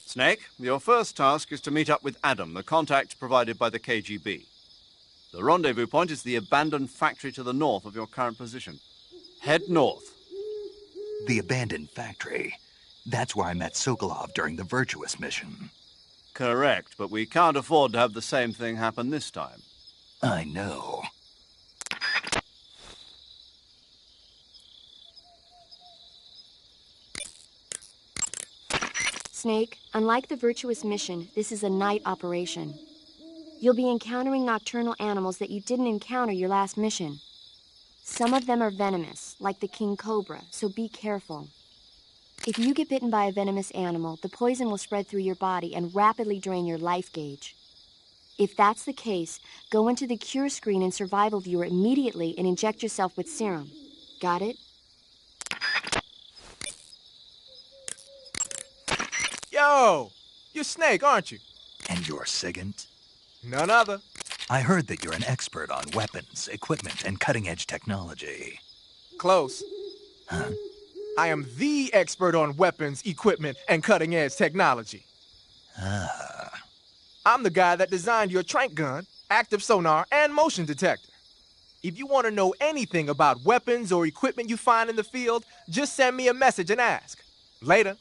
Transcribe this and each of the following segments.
Snake, your first task is to meet up with Adam, the contact provided by the KGB. The rendezvous point is the abandoned factory to the north of your current position. Head north. The abandoned factory. That's where I met Sokolov during the Virtuous mission. Correct, but we can't afford to have the same thing happen this time. I know. Snake, unlike the Virtuous mission, this is a night operation. You'll be encountering nocturnal animals that you didn't encounter your last mission. Some of them are venomous, like the king cobra, so be careful. If you get bitten by a venomous animal, the poison will spread through your body and rapidly drain your life gauge. If that's the case, go into the cure screen and survival viewer immediately and inject yourself with serum. Got it? Yo! You're Snake, aren't you? And you're Sigint? None other. I heard that you're an expert on weapons, equipment, and cutting-edge technology. Close. Huh? I am the expert on weapons, equipment, and cutting-edge technology. Ah. I'm the guy that designed your trank gun, active sonar, and motion detector. If you want to know anything about weapons or equipment you find in the field, just send me a message and ask. Later.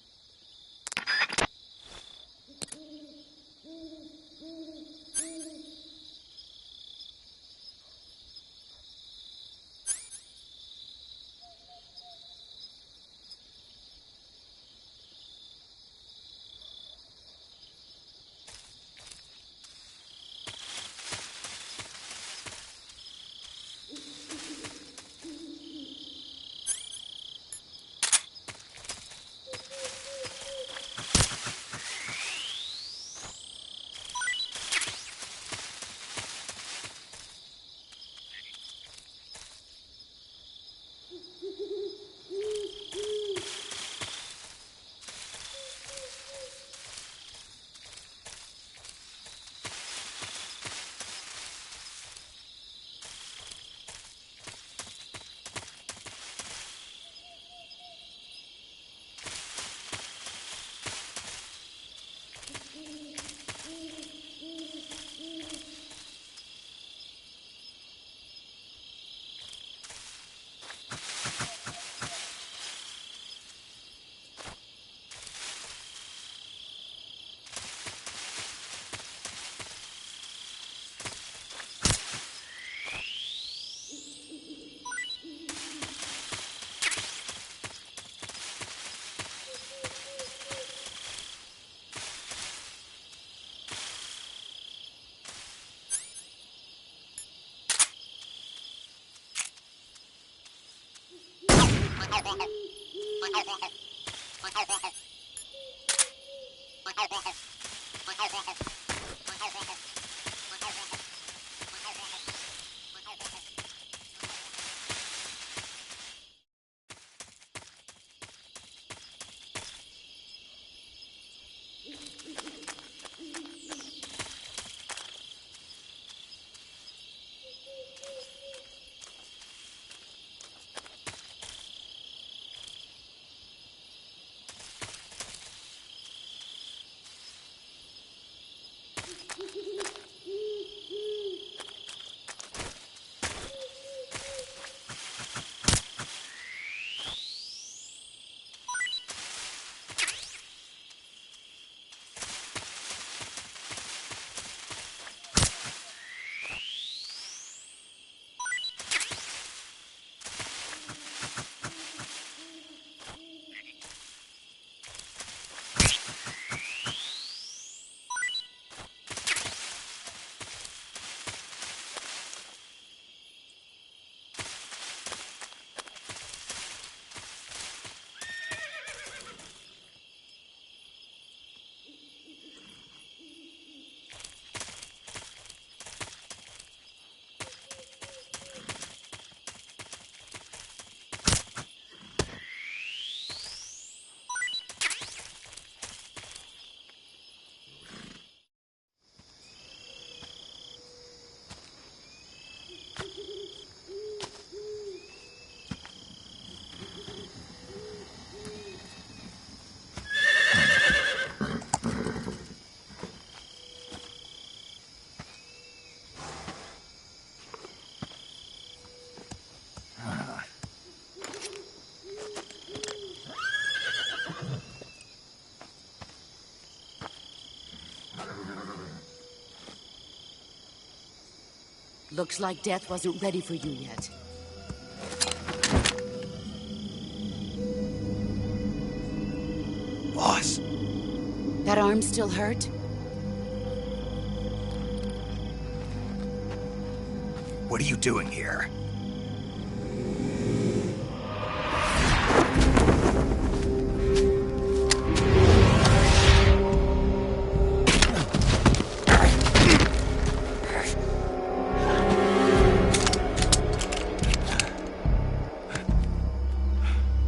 Looks like death wasn't ready for you yet. Boss, That arm still hurt? what are you doing here?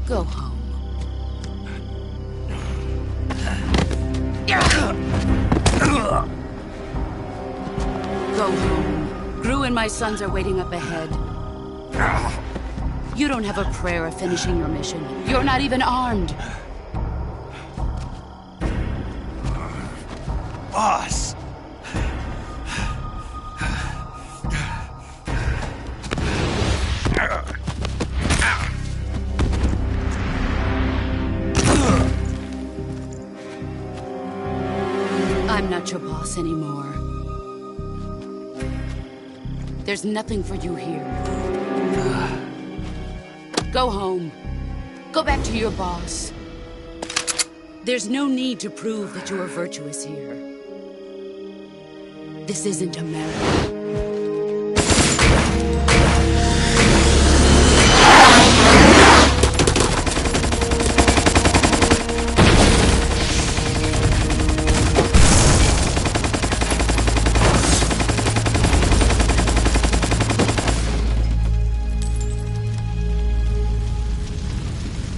Go home. Go home. Gru and my sons are waiting up ahead. You don't have a prayer of finishing your mission. You're not even armed. Boss! I'm not your boss anymore. There's nothing for you here. Go home. Go back to your boss. There's no need to prove that you are virtuous here. This isn't America.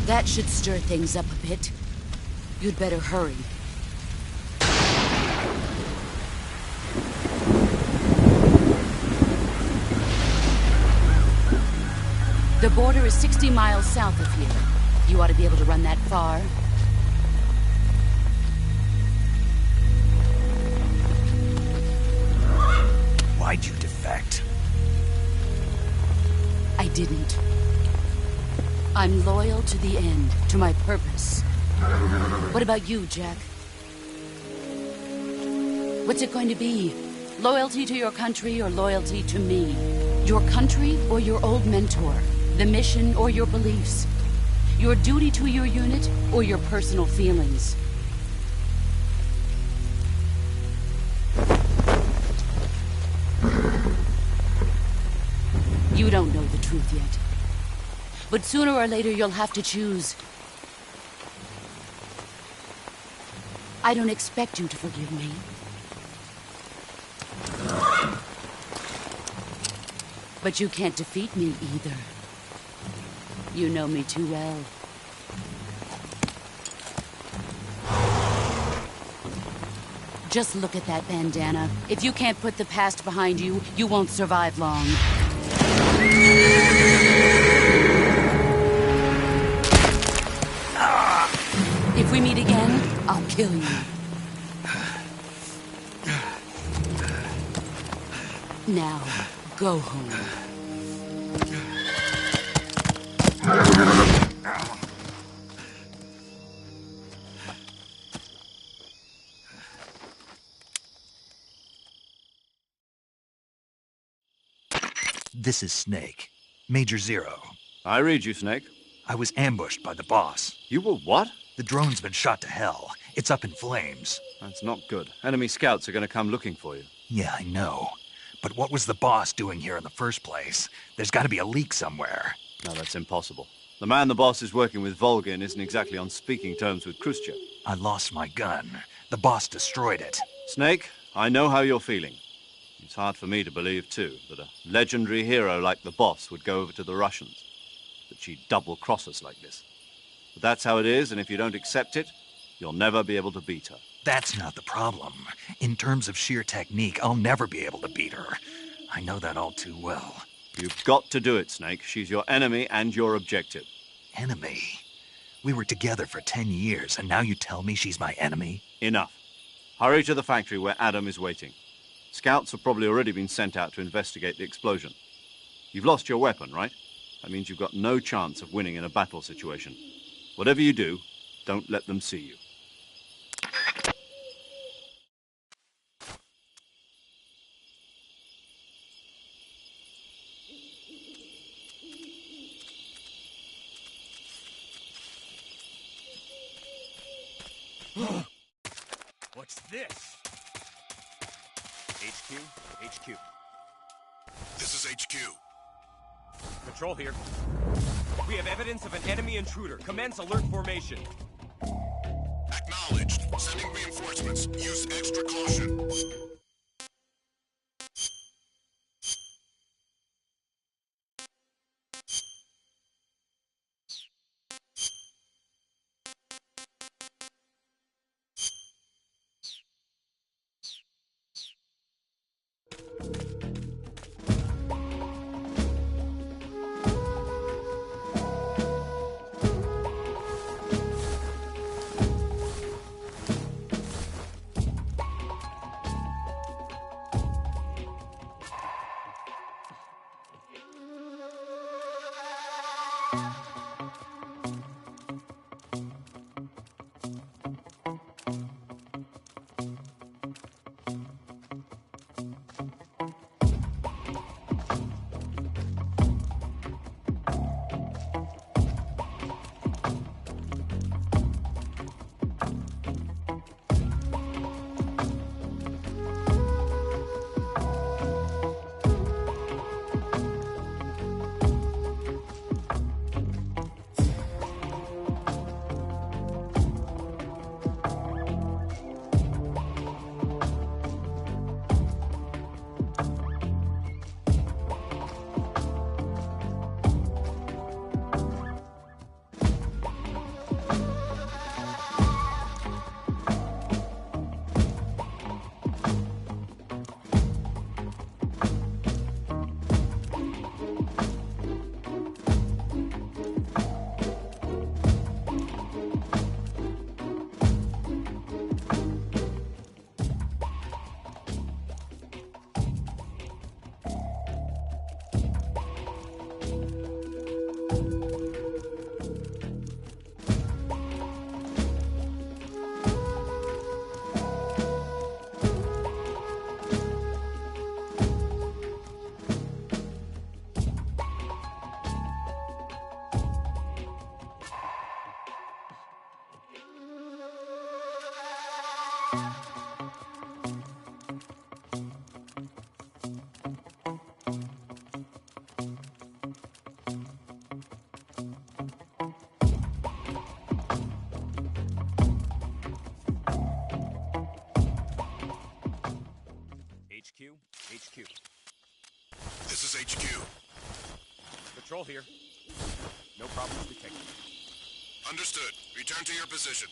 That should stir things up a bit. You'd better hurry. The border is 60 miles south of here. You ought to be able to run that far. Why'd you defect? I didn't. I'm loyal to the end, to my purpose. What about you, Jack? What's it going to be? Loyalty to your country or loyalty to me? Your country or your old mentor? The mission or your beliefs? Your duty to your unit or your personal feelings? You don't know the truth yet. But sooner or later, you'll have to choose. I don't expect you to forgive me. But you can't defeat me either. You know me too well. Just look at that bandana. If you can't put the past behind you, you won't survive long. If we meet again, I'll kill you. Now, go home. This is Snake. Major Zero. I read you, Snake. I was ambushed by the boss. You were what? The drone's been shot to hell. It's up in flames. That's not good. Enemy scouts are going to come looking for you. Yeah, I know. But what was the boss doing here in the first place? There's got to be a leak somewhere. No, that's impossible. The man the boss is working with, Volgin, isn't exactly on speaking terms with Khrushchev. I lost my gun. The boss destroyed it. Snake, I know how you're feeling. It's hard for me to believe, too, that a legendary hero like the boss would go over to the Russians. That she'd double-cross us like this. But that's how it is, and if you don't accept it, you'll never be able to beat her. That's not the problem. In terms of sheer technique, I'll never be able to beat her. I know that all too well. You've got to do it, Snake. She's your enemy and your objective. Enemy? We were together for 10 years, and now you tell me she's my enemy? Enough. Hurry to the factory where Adam is waiting. Scouts have probably already been sent out to investigate the explosion. You've lost your weapon, right? That means you've got no chance of winning in a battle situation. Whatever you do, don't let them see you. What's this? HQ? HQ. This is HQ. Control here. We have evidence of an enemy intruder. Commence alert formation. Acknowledged. Sending reinforcements. Use extra caution. HQ? HQ. This is HQ. Control here. No problems detected. Understood. Return to your position.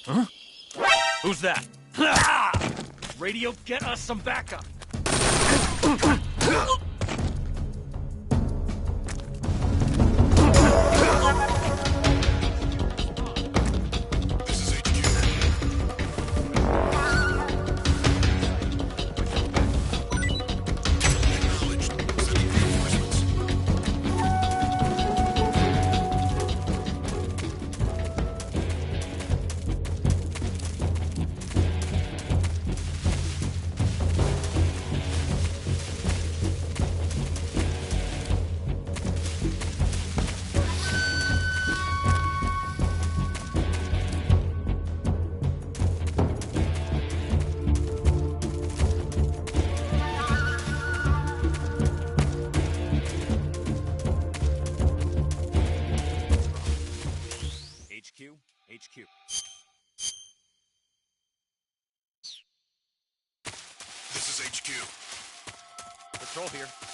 Huh? Who's that? Radio, get us some backup. This is HQ. Acknowledged. Patrol here.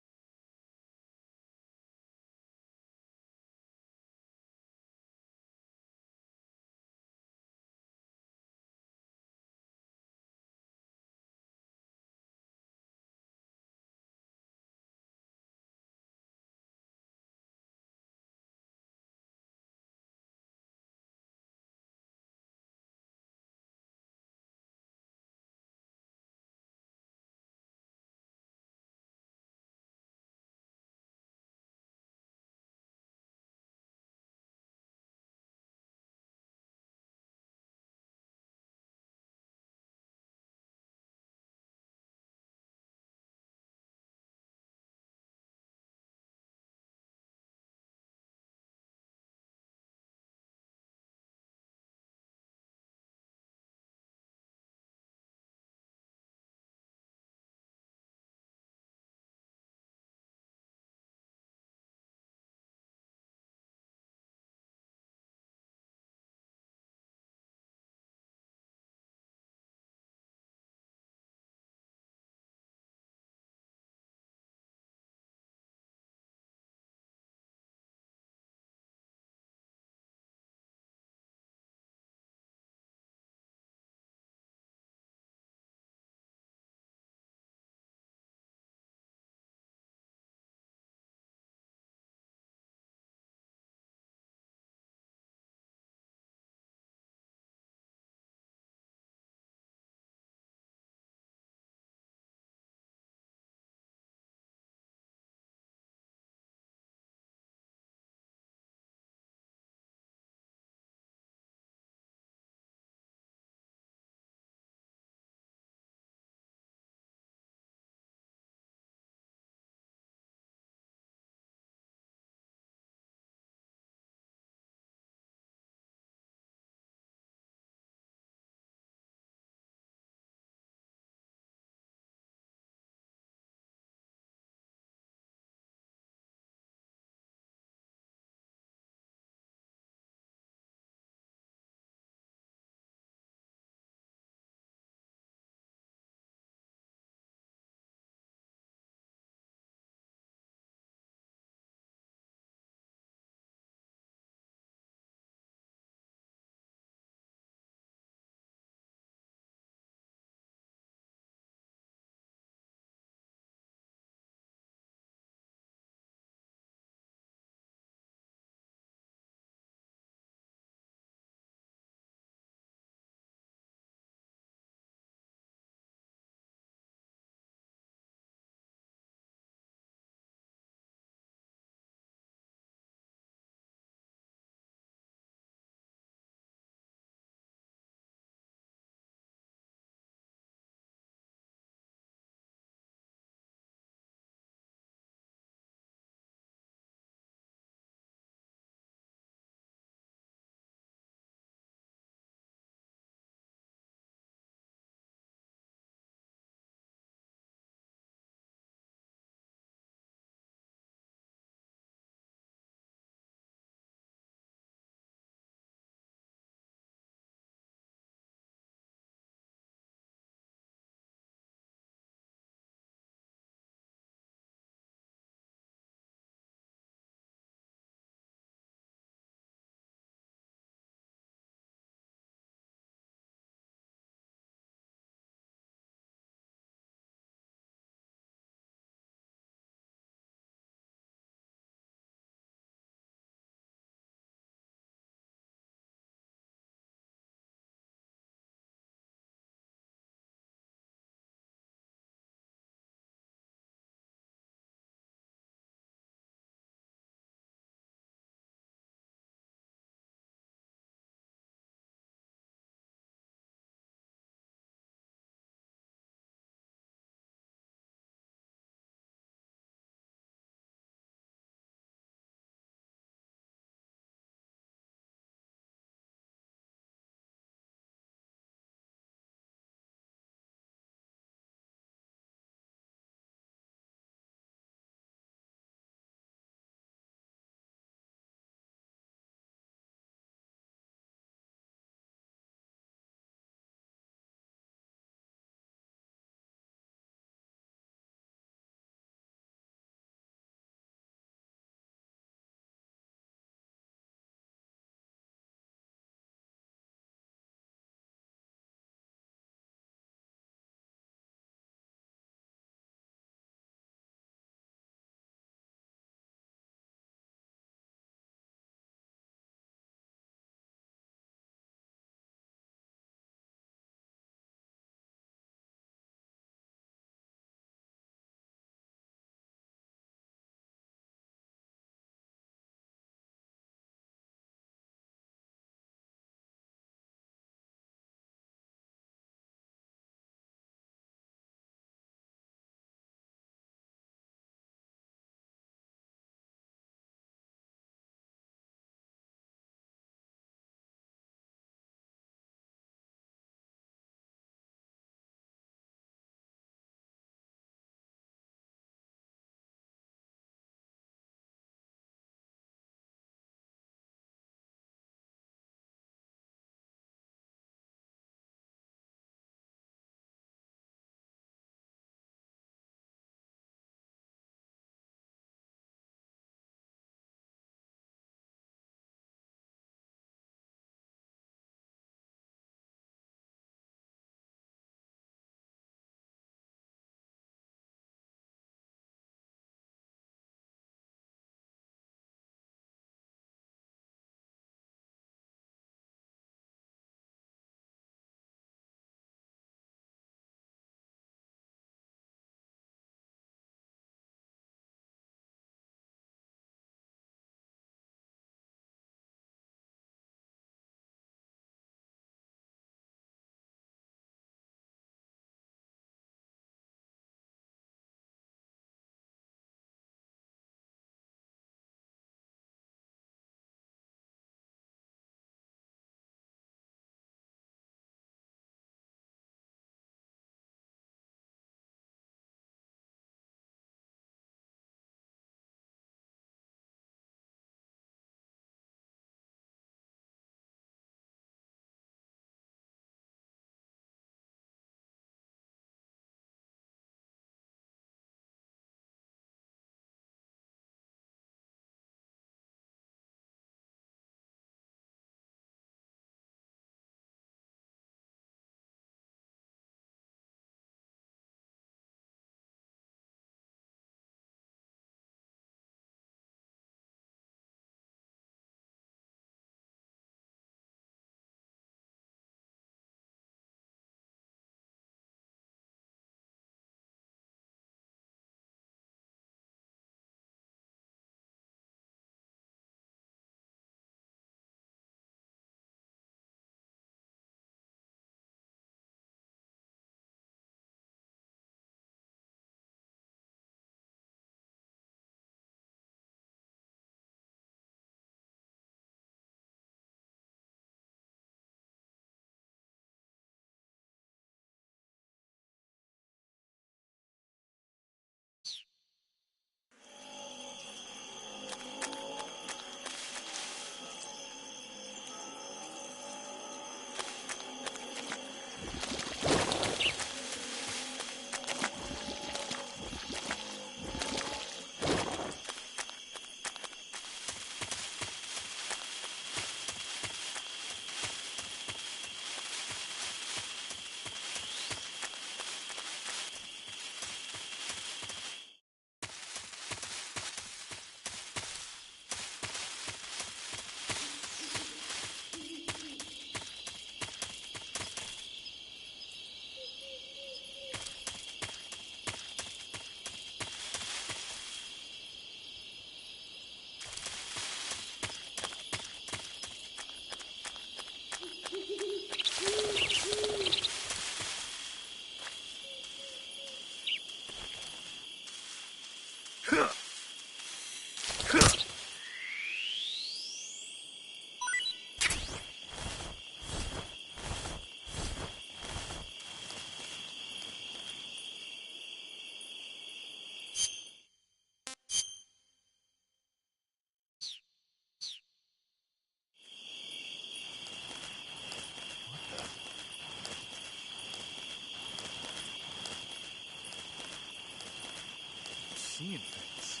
seeing things.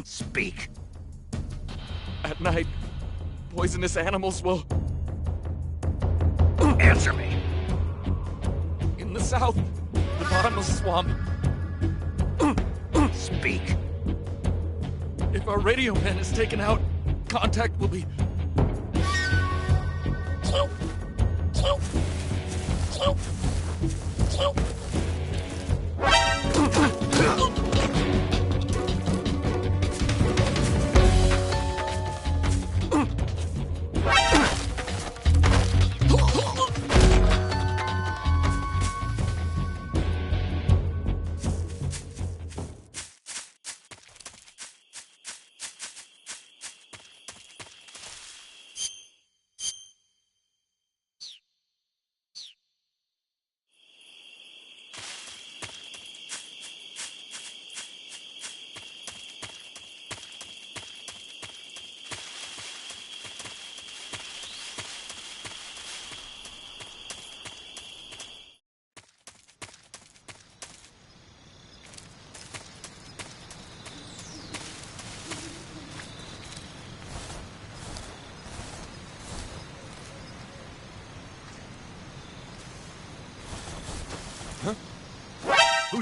Speak. At night, poisonous animals will... Answer me. In the south, the bottomless swamp. Speak. If our radio man is taken out, contact will be...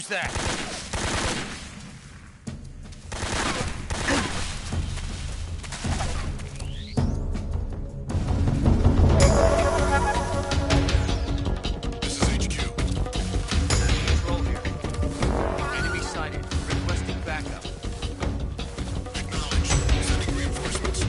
Who's that? This is HQ. Control here. Enemy sighted. Requesting backup. Acknowledged. Sending reinforcements.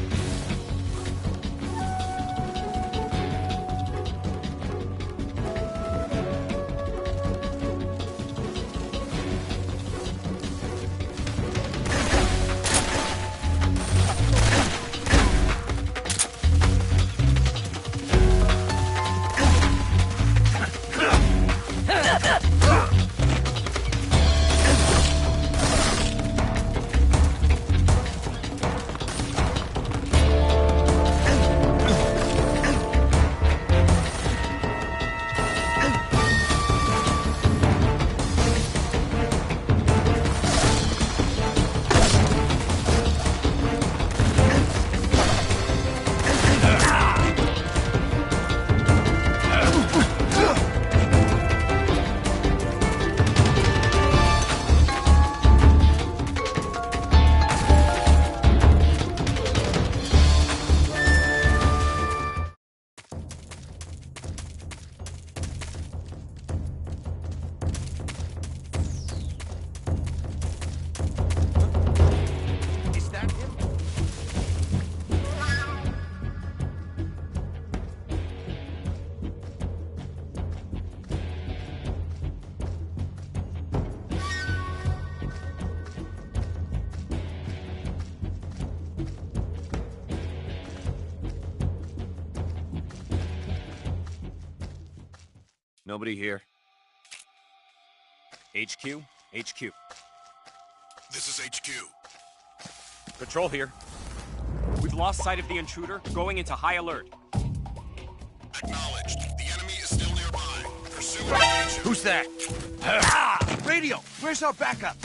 Is that him? Nobody here. HQ? HQ. This is HQ. Patrol here. We've lost sight of the intruder, going into high alert. Acknowledged. The enemy is still nearby. Pursue and engage him. Who's that? Radio! Where's our backup?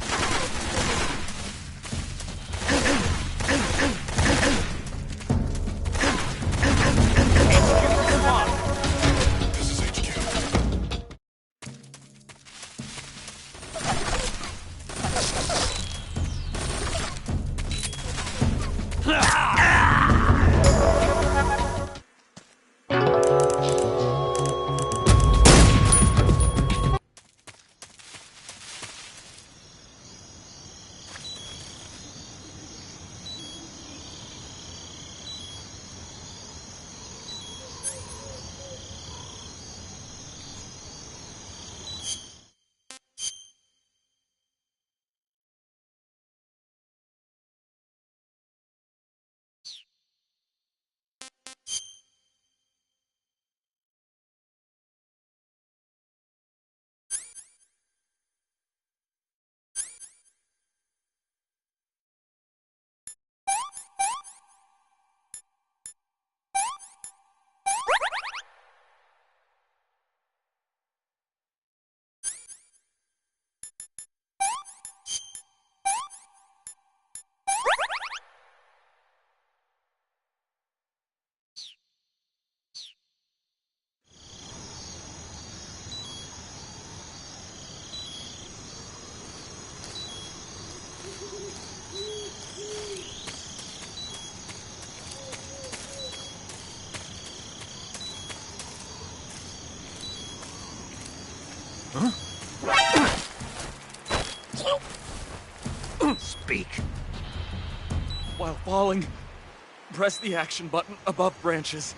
This is HQ. Speak. While falling, press the action button above branches.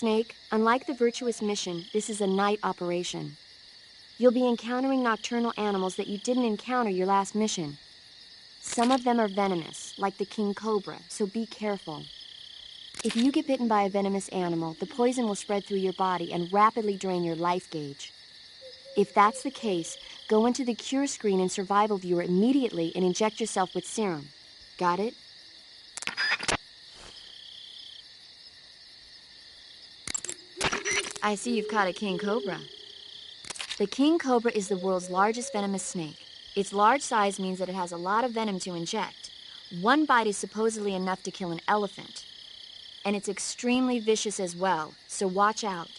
Snake, unlike the Virtuous mission, this is a night operation. You'll be encountering nocturnal animals that you didn't encounter your last mission. Some of them are venomous, like the king cobra, so be careful. If you get bitten by a venomous animal, the poison will spread through your body and rapidly drain your life gauge. If that's the case, go into the cure screen and survival viewer immediately and inject yourself with serum. Got it? I see you've caught a king cobra. The king cobra is the world's largest venomous snake. Its large size means that it has a lot of venom to inject. One bite is supposedly enough to kill an elephant. And it's extremely vicious as well, so watch out.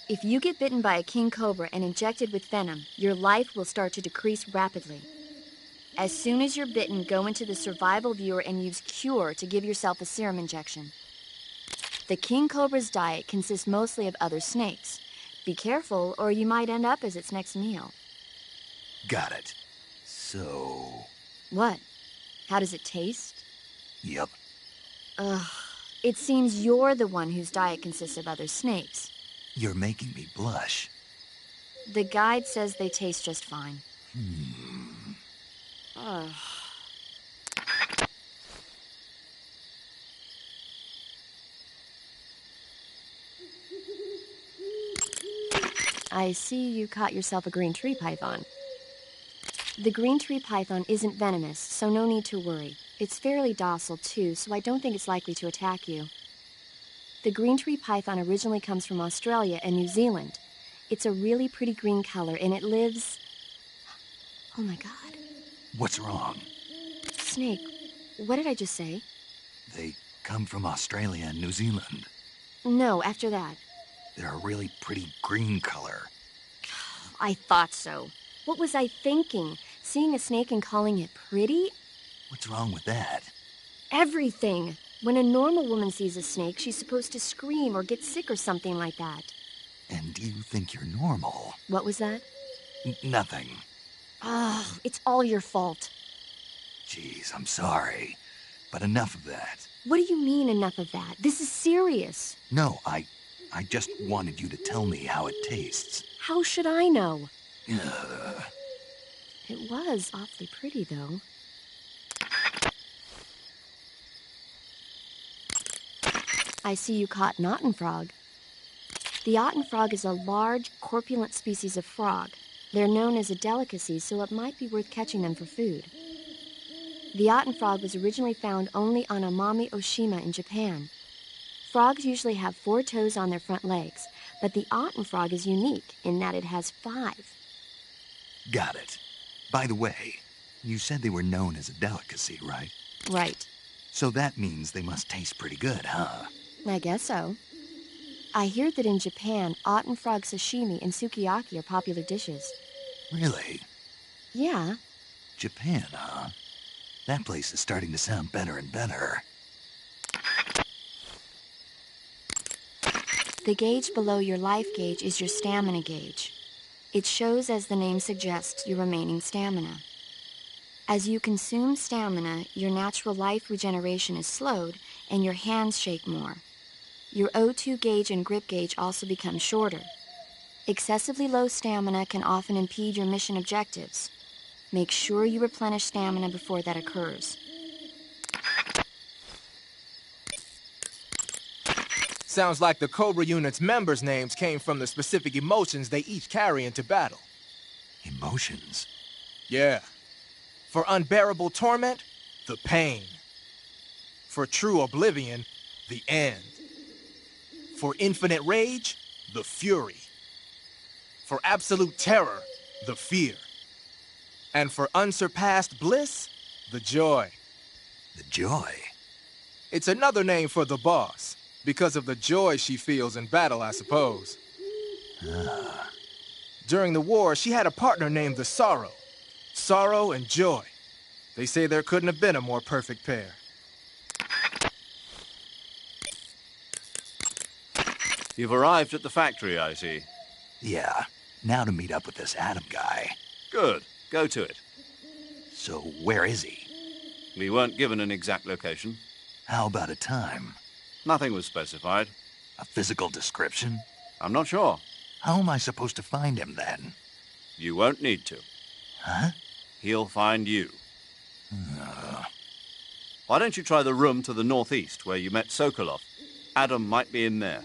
If you get bitten by a king cobra and injected with venom, your life will start to decrease rapidly. As soon as you're bitten, go into the survival viewer and use Cure to give yourself a serum injection. The king cobra's diet consists mostly of other snakes. Be careful, or you might end up as its next meal. Got it. So... What? How does it taste? Yep. Ugh. It seems you're the one whose diet consists of other snakes. You're making me blush. The guide says they taste just fine. Ugh. I see you caught yourself a green tree python. The green tree python isn't venomous, so no need to worry. It's fairly docile, too, so I don't think it's likely to attack you. The green tree python originally comes from Australia and New Zealand. It's a really pretty green color, and it lives... Oh my god. What's wrong? Snake, what did I just say? They come from Australia and New Zealand. No, after that. They're a really pretty green color. I thought so. What was I thinking? Seeing a snake and calling it pretty? What's wrong with that? Everything. When a normal woman sees a snake, she's supposed to scream or get sick or something like that. And you think you're normal? What was that? Nothing. Oh, it's all your fault. Jeez, I'm sorry. But enough of that. What do you mean, enough of that? This is serious. No, I just wanted you to tell me how it tastes. How should I know? Ugh. It was awfully pretty, though. I see you caught an otten frog. The otten frog is a large, corpulent species of frog. They're known as a delicacy, so it might be worth catching them for food. The otten frog was originally found only on Amami Oshima in Japan. Frogs usually have 4 toes on their front legs, but the otten frog is unique in that it has 5. Got it. By the way, you said they were known as a delicacy, right? Right. So that means they must taste pretty good, huh? I guess so. I hear that in Japan, otten frog sashimi and sukiyaki are popular dishes. Really? Yeah. Japan, huh? That place is starting to sound better and better. The gauge below your life gauge is your stamina gauge. It shows, as the name suggests, your remaining stamina. As you consume stamina, your natural life regeneration is slowed and your hands shake more. Your O2 gauge and grip gauge also become shorter. Excessively low stamina can often impede your mission objectives. Make sure you replenish stamina before that occurs. Sounds like the Cobra unit's members' names came from the specific emotions they each carry into battle. Emotions? Yeah. For unbearable torment, the pain. For true oblivion, the end. For infinite rage, the fury. For absolute terror, the fear. And for unsurpassed bliss, the joy. The joy? It's another name for the boss, because of the joy she feels in battle, I suppose. During the war, she had a partner named the Sorrow. Sorrow and joy. They say there couldn't have been a more perfect pair. You've arrived at the factory, I see. Yeah. Now to meet up with this Adam guy. Good. Go to it. So where is he? We weren't given an exact location. How about a time? Nothing was specified. A physical description? I'm not sure. How am I supposed to find him then? You won't need to. Huh? He'll find you. Why don't you try the room to the northeast where you met Sokolov? Adam might be in there.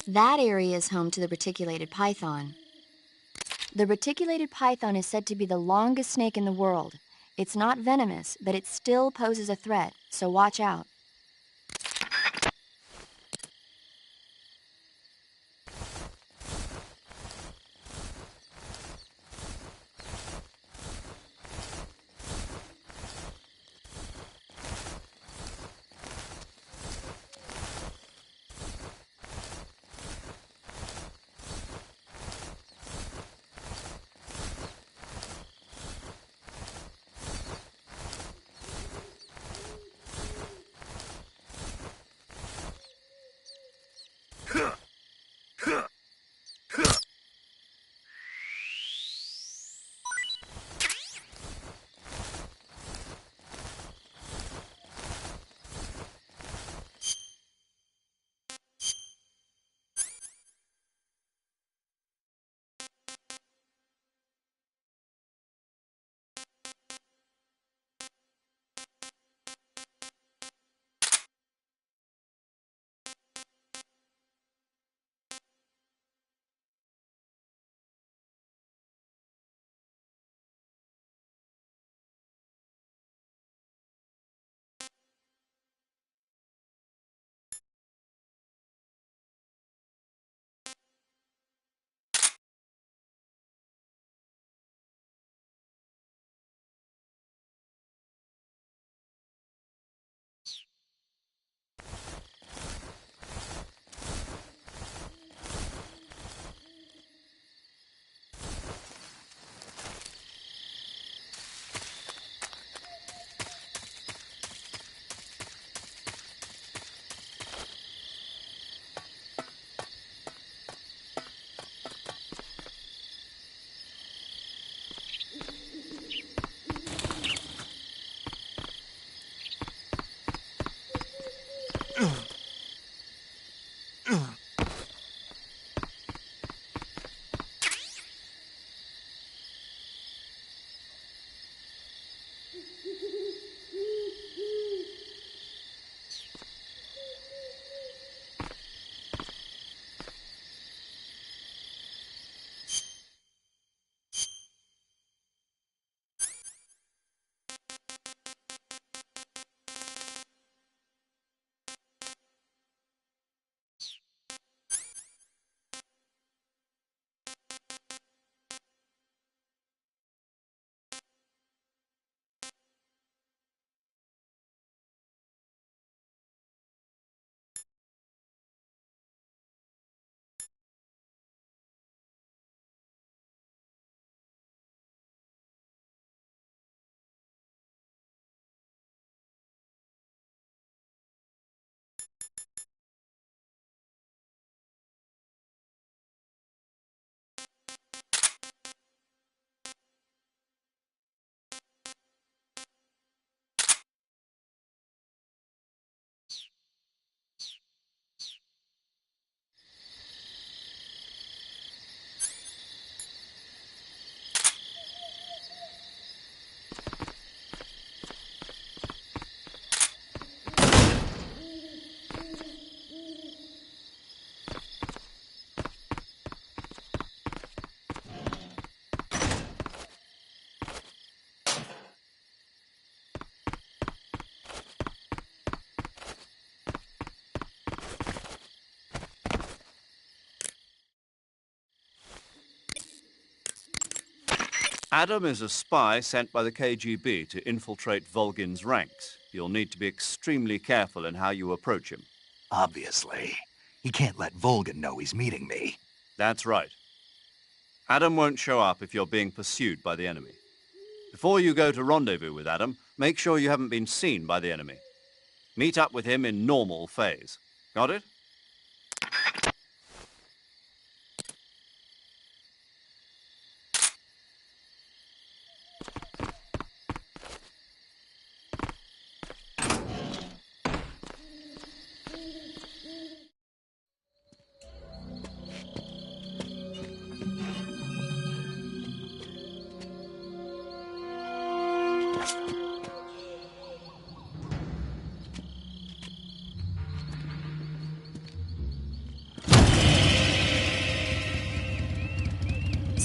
That area is home to the reticulated python. The reticulated python is said to be the longest snake in the world. It's not venomous, but it still poses a threat, so watch out. Adam is a spy sent by the KGB to infiltrate Volgin's ranks. You'll need to be extremely careful in how you approach him. Obviously. He can't let Volgin know he's meeting me. That's right. Adam won't show up if you're being pursued by the enemy. Before you go to rendezvous with Adam, make sure you haven't been seen by the enemy. Meet up with him in normal phase. Got it?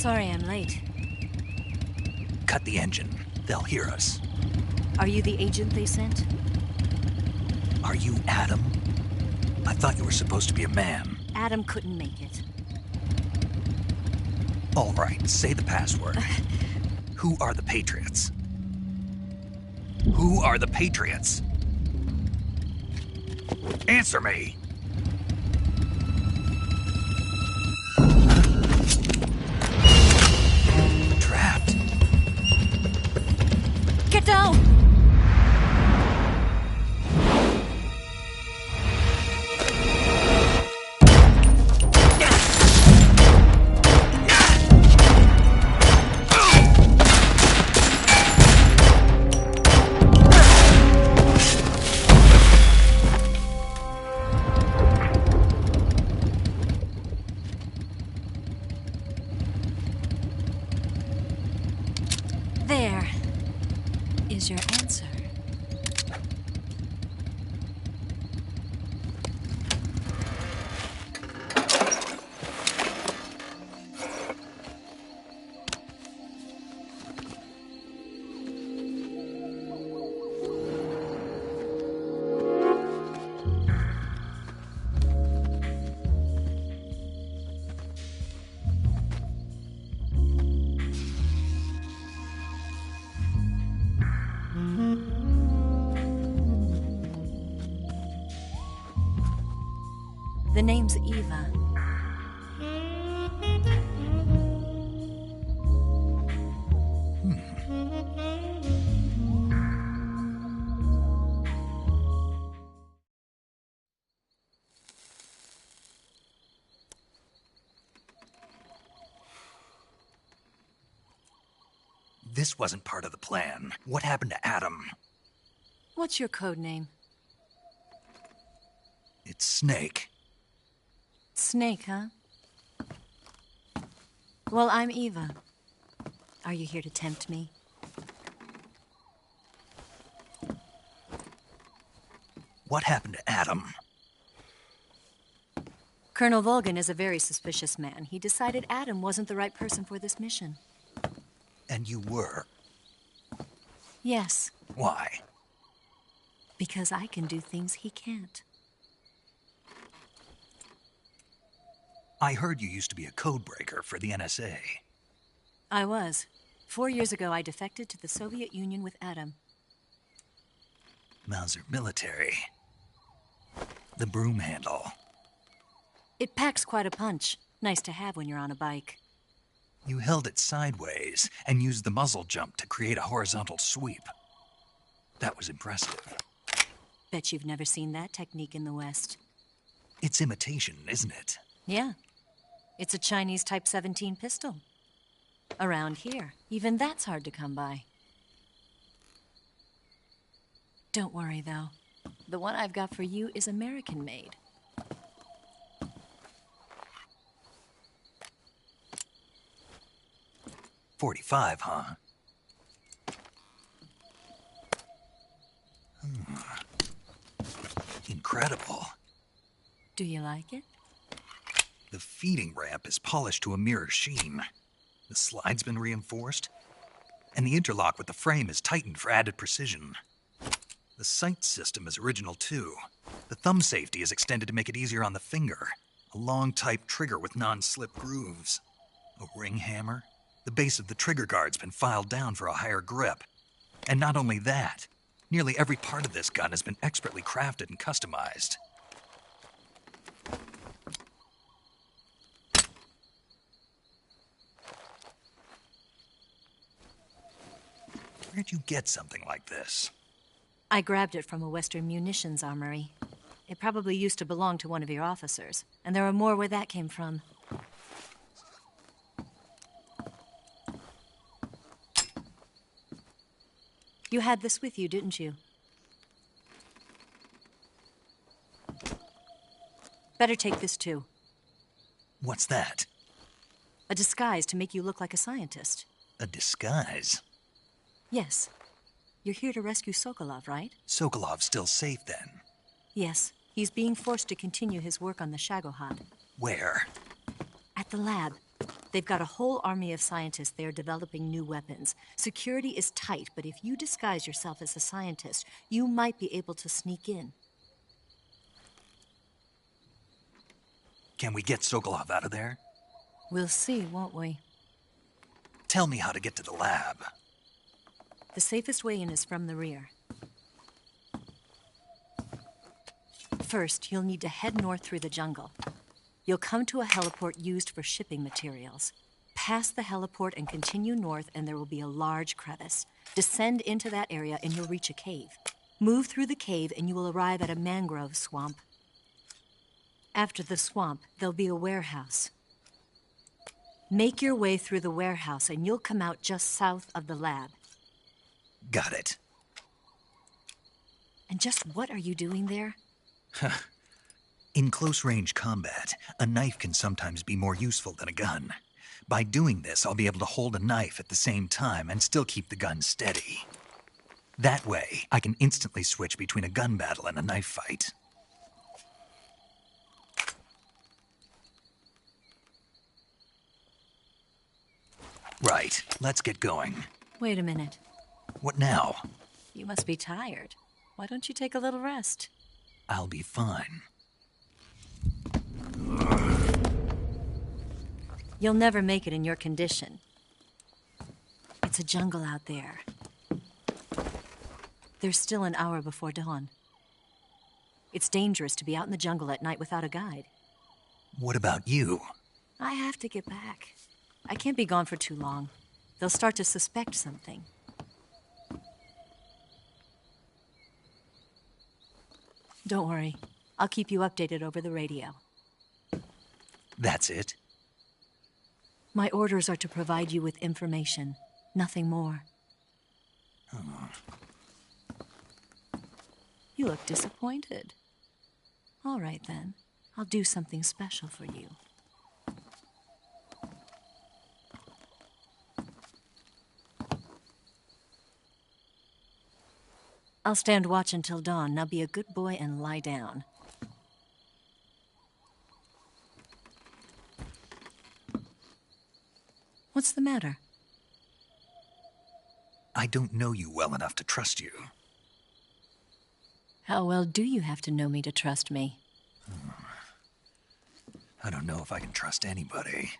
Sorry I'm late. Cut the engine. They'll hear us. Are you the agent they sent? Are you Adam? I thought you were supposed to be a man. Adam couldn't make it. All right, say the password. Who are the Patriots? Who are the Patriots? Answer me! Trapped. Get down! There is your answer. The name's Eva. This wasn't part of the plan. What happened to Adam? What's your code name? It's Snake. Snake, huh? Well, I'm Eva. Are you here to tempt me? What happened to Adam? Colonel Volgin is a very suspicious man. He decided Adam wasn't the right person for this mission. And you were. Yes, Why? because I can do things he can't. I heard you used to be a codebreaker for the NSA. I was. 4 years ago, I defected to the Soviet Union with Adam. Mauser military. The broom handle. It packs quite a punch. Nice to have when you're on a bike. You held it sideways and used the muzzle jump to create a horizontal sweep. That was impressive. Bet you've never seen that technique in the West. It's imitation, isn't it? Yeah. It's a Chinese Type 17 pistol. Around here, even that's hard to come by. Don't worry, though. The one I've got for you is American-made. .45, huh? Incredible. Do you like it? The feeding ramp is polished to a mirror sheen. The slide's been reinforced, and the interlock with the frame is tightened for added precision. The sight system is original too. The thumb safety is extended to make it easier on the finger. A long type trigger with non-slip grooves. A ring hammer. The base of the trigger guard's been filed down for a higher grip. And not only that, nearly every part of this gun has been expertly crafted and customized. Where'd you get something like this? I grabbed it from a Western munitions armory. It probably used to belong to one of your officers, and there are more where that came from. You had this with you, didn't you? Better take this too. What's that? A disguise to make you look like a scientist. A disguise? Yes. You're here to rescue Sokolov, right? Sokolov's still safe then? Yes. He's being forced to continue his work on the Shagohod. Where? At the lab. They've got a whole army of scientists there developing new weapons. Security is tight, but if you disguise yourself as a scientist, you might be able to sneak in. Can we get Sokolov out of there? We'll see, won't we? Tell me how to get to the lab. The safest way in is from the rear. First, you'll need to head north through the jungle. You'll come to a heliport used for shipping materials. Pass the heliport and continue north, and there will be a large crevice. Descend into that area, and you'll reach a cave. Move through the cave, and you will arrive at a mangrove swamp. After the swamp, there'll be a warehouse. Make your way through the warehouse, and you'll come out just south of the lab. Got it. And just what are you doing there? In close-range combat, a knife can sometimes be more useful than a gun. By doing this, I'll be able to hold a knife at the same time and still keep the gun steady. That way, I can instantly switch between a gun battle and a knife fight. Right, let's get going. Wait a minute. What now? You must be tired. Why don't you take a little rest? I'll be fine. You'll never make it in your condition. It's a jungle out there. There's still an hour before dawn. It's dangerous to be out in the jungle at night without a guide. What about you? I have to get back. I can't be gone for too long. They'll start to suspect something. Don't worry. I'll keep you updated over the radio. That's it? My orders are to provide you with information, nothing more. You look disappointed. All right, then. I'll do something special for you. I'll stand watch until dawn. Now be a good boy and lie down. What's the matter? I don't know you well enough to trust you. How well do you have to know me to trust me? I don't know if I can trust anybody.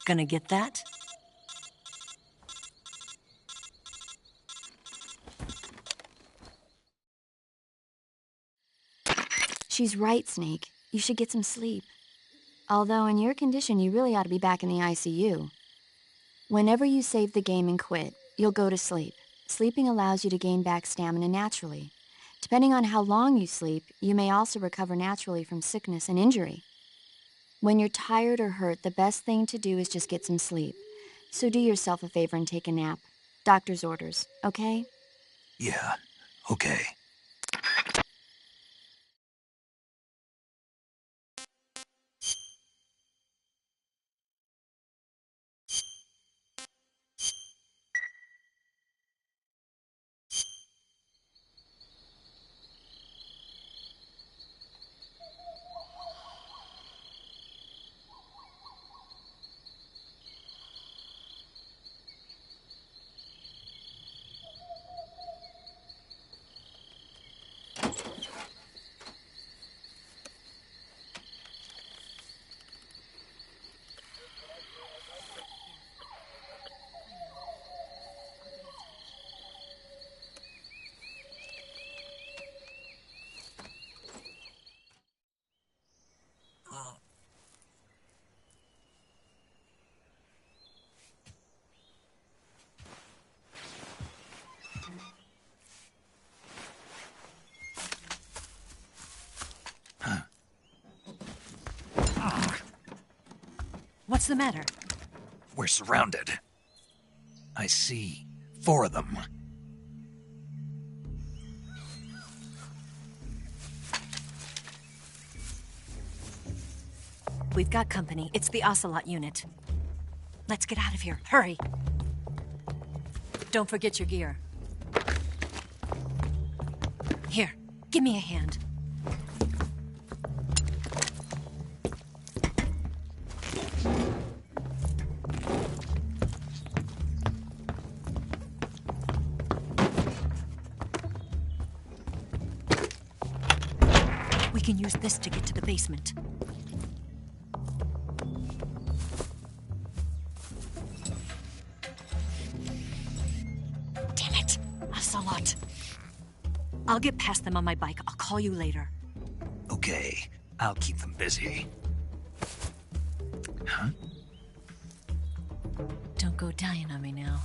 Gonna get that? She's right, Snake. You should get some sleep. Although in your condition, you really ought to be back in the ICU. Whenever you save the game and quit, you'll go to sleep. Sleeping allows you to gain back stamina naturally. Depending on how long you sleep, you may also recover naturally from sickness and injury. When you're tired or hurt, the best thing to do is just get some sleep. So do yourself a favor and take a nap. Doctor's orders, okay? Yeah, okay. What's the matter? We're surrounded. I see 4 of them. We've got company. It's the Ocelot unit. Let's get out of here. Hurry. Don't forget your gear. Here, give me a hand. We can use this to get to the basement. Damn it! Ocelot. I'll get past them on my bike. I'll call you later. Okay, I'll keep them busy. Huh? Don't go dying on me now.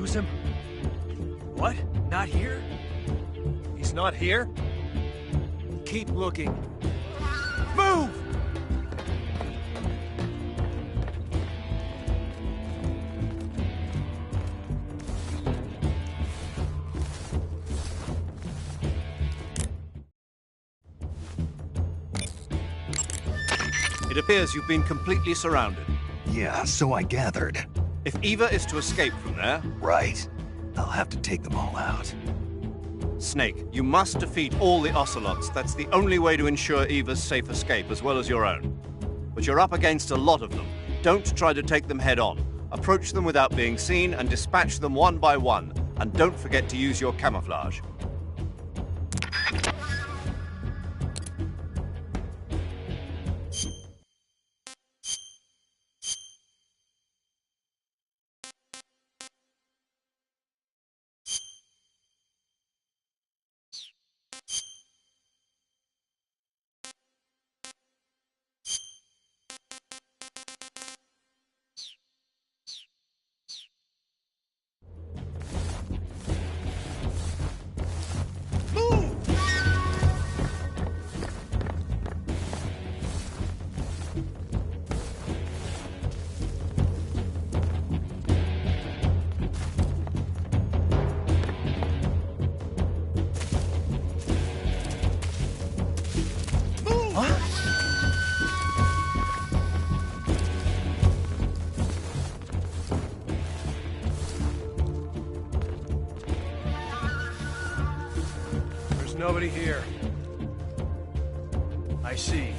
Him? What? Not here? He's not here? Keep looking. Move! It appears you've been completely surrounded. Yeah, so I gathered. If Eva is to escape from there... Right. I'll have to take them all out. Snake, you must defeat all the Ocelots. That's the only way to ensure Eva's safe escape, as well as your own. But you're up against a lot of them. Don't try to take them head-on. Approach them without being seen and dispatch them one by one. And don't forget to use your camouflage. Nobody here. I see.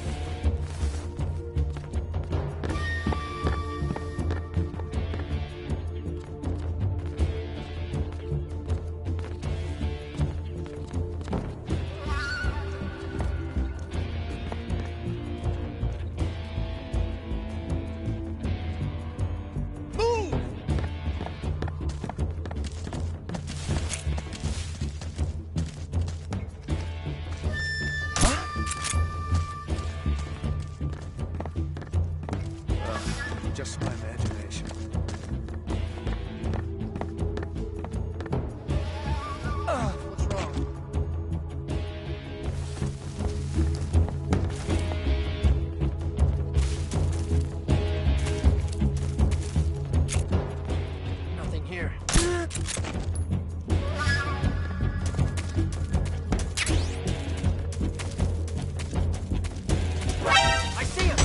just my imagination. What's wrong? Nothing here. I see him!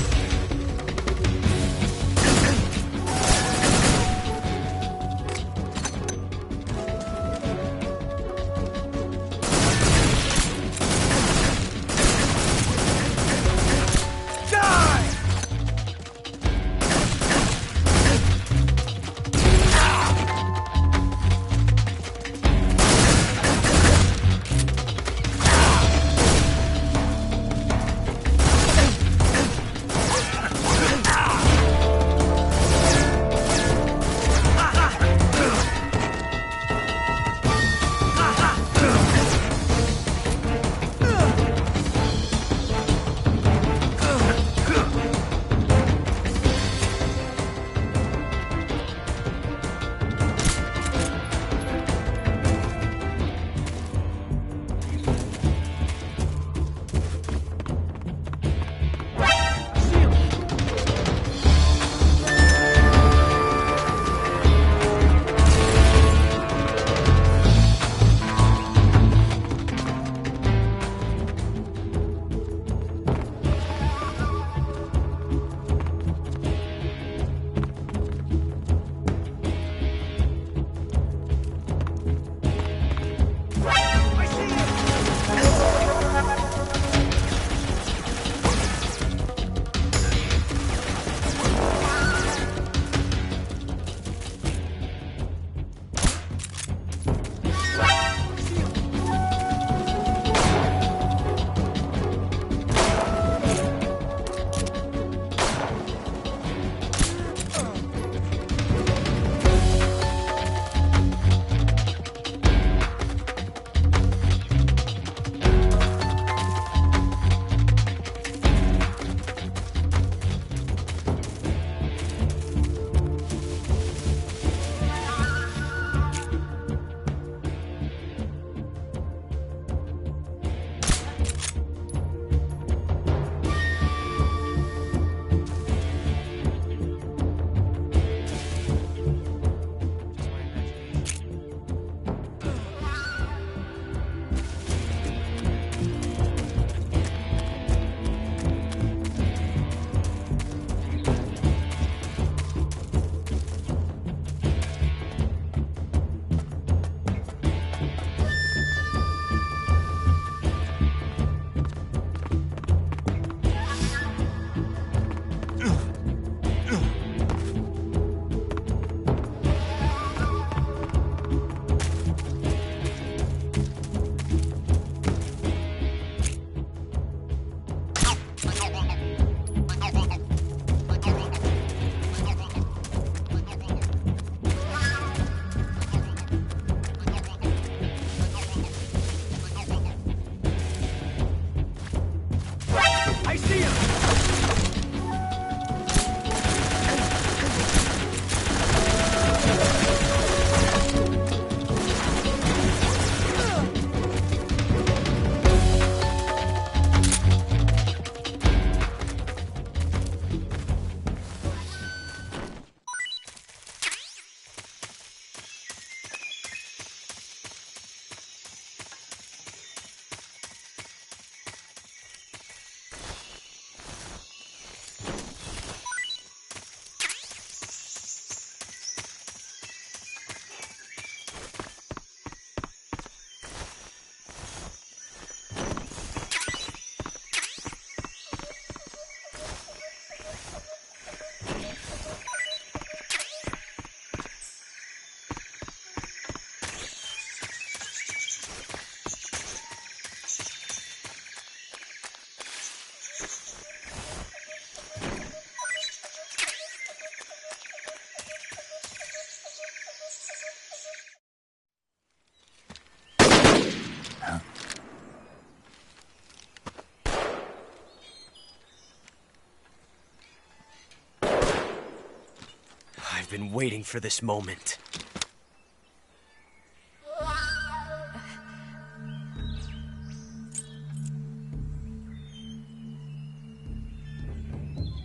I've been waiting for this moment.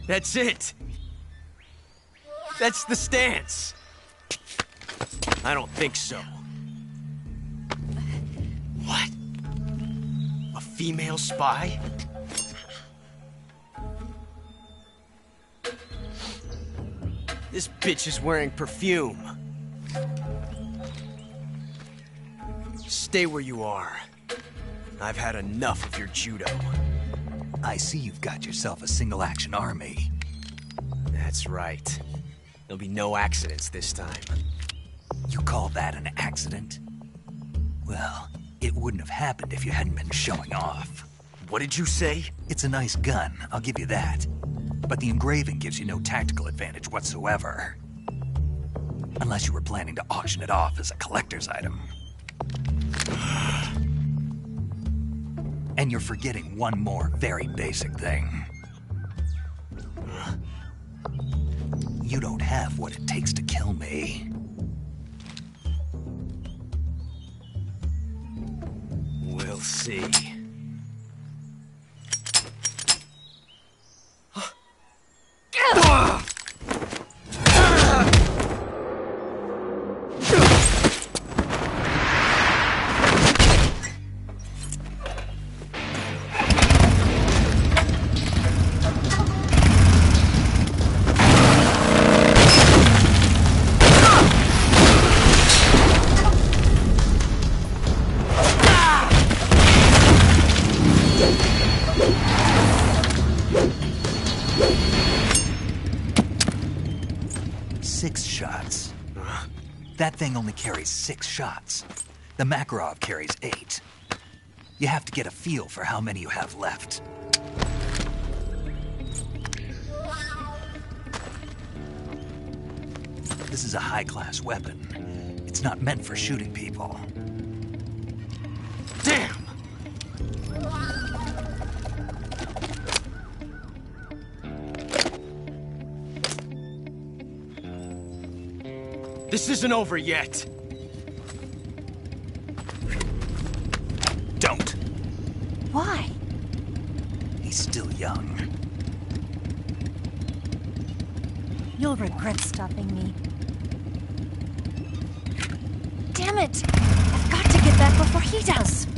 That's it! That's the stance! I don't think so. What? A female spy? This bitch is wearing perfume. Stay where you are. I've had enough of your judo. I see you've got yourself a single-action army. That's right. There'll be no accidents this time. You call that an accident? Well, it wouldn't have happened if you hadn't been showing off. What did you say? It's a nice gun, I'll give you that. But the engraving gives you no tactical advantage whatsoever. Unless you were planning to auction it off as a collector's item. And you're forgetting one more very basic thing. You don't have what it takes to kill me. We'll see. That thing only carries 6 shots. The Makarov carries 8. You have to get a feel for how many you have left. This is a high-class weapon. It's not meant for shooting people. Damn! This isn't over yet. Don't. Why? He's still young. You'll regret stopping me. Damn it! I've got to get back before he does!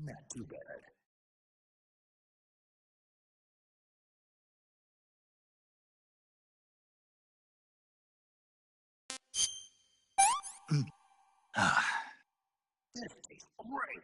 Not too bad. This tastes great.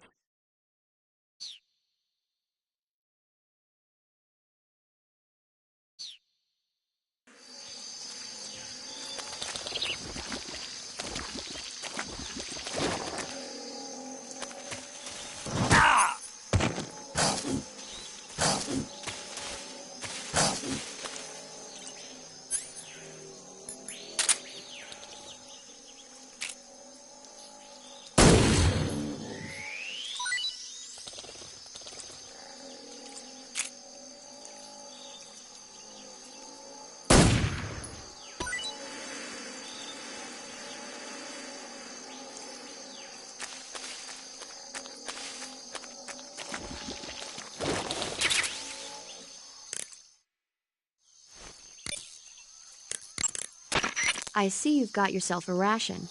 I see you've got yourself a ration.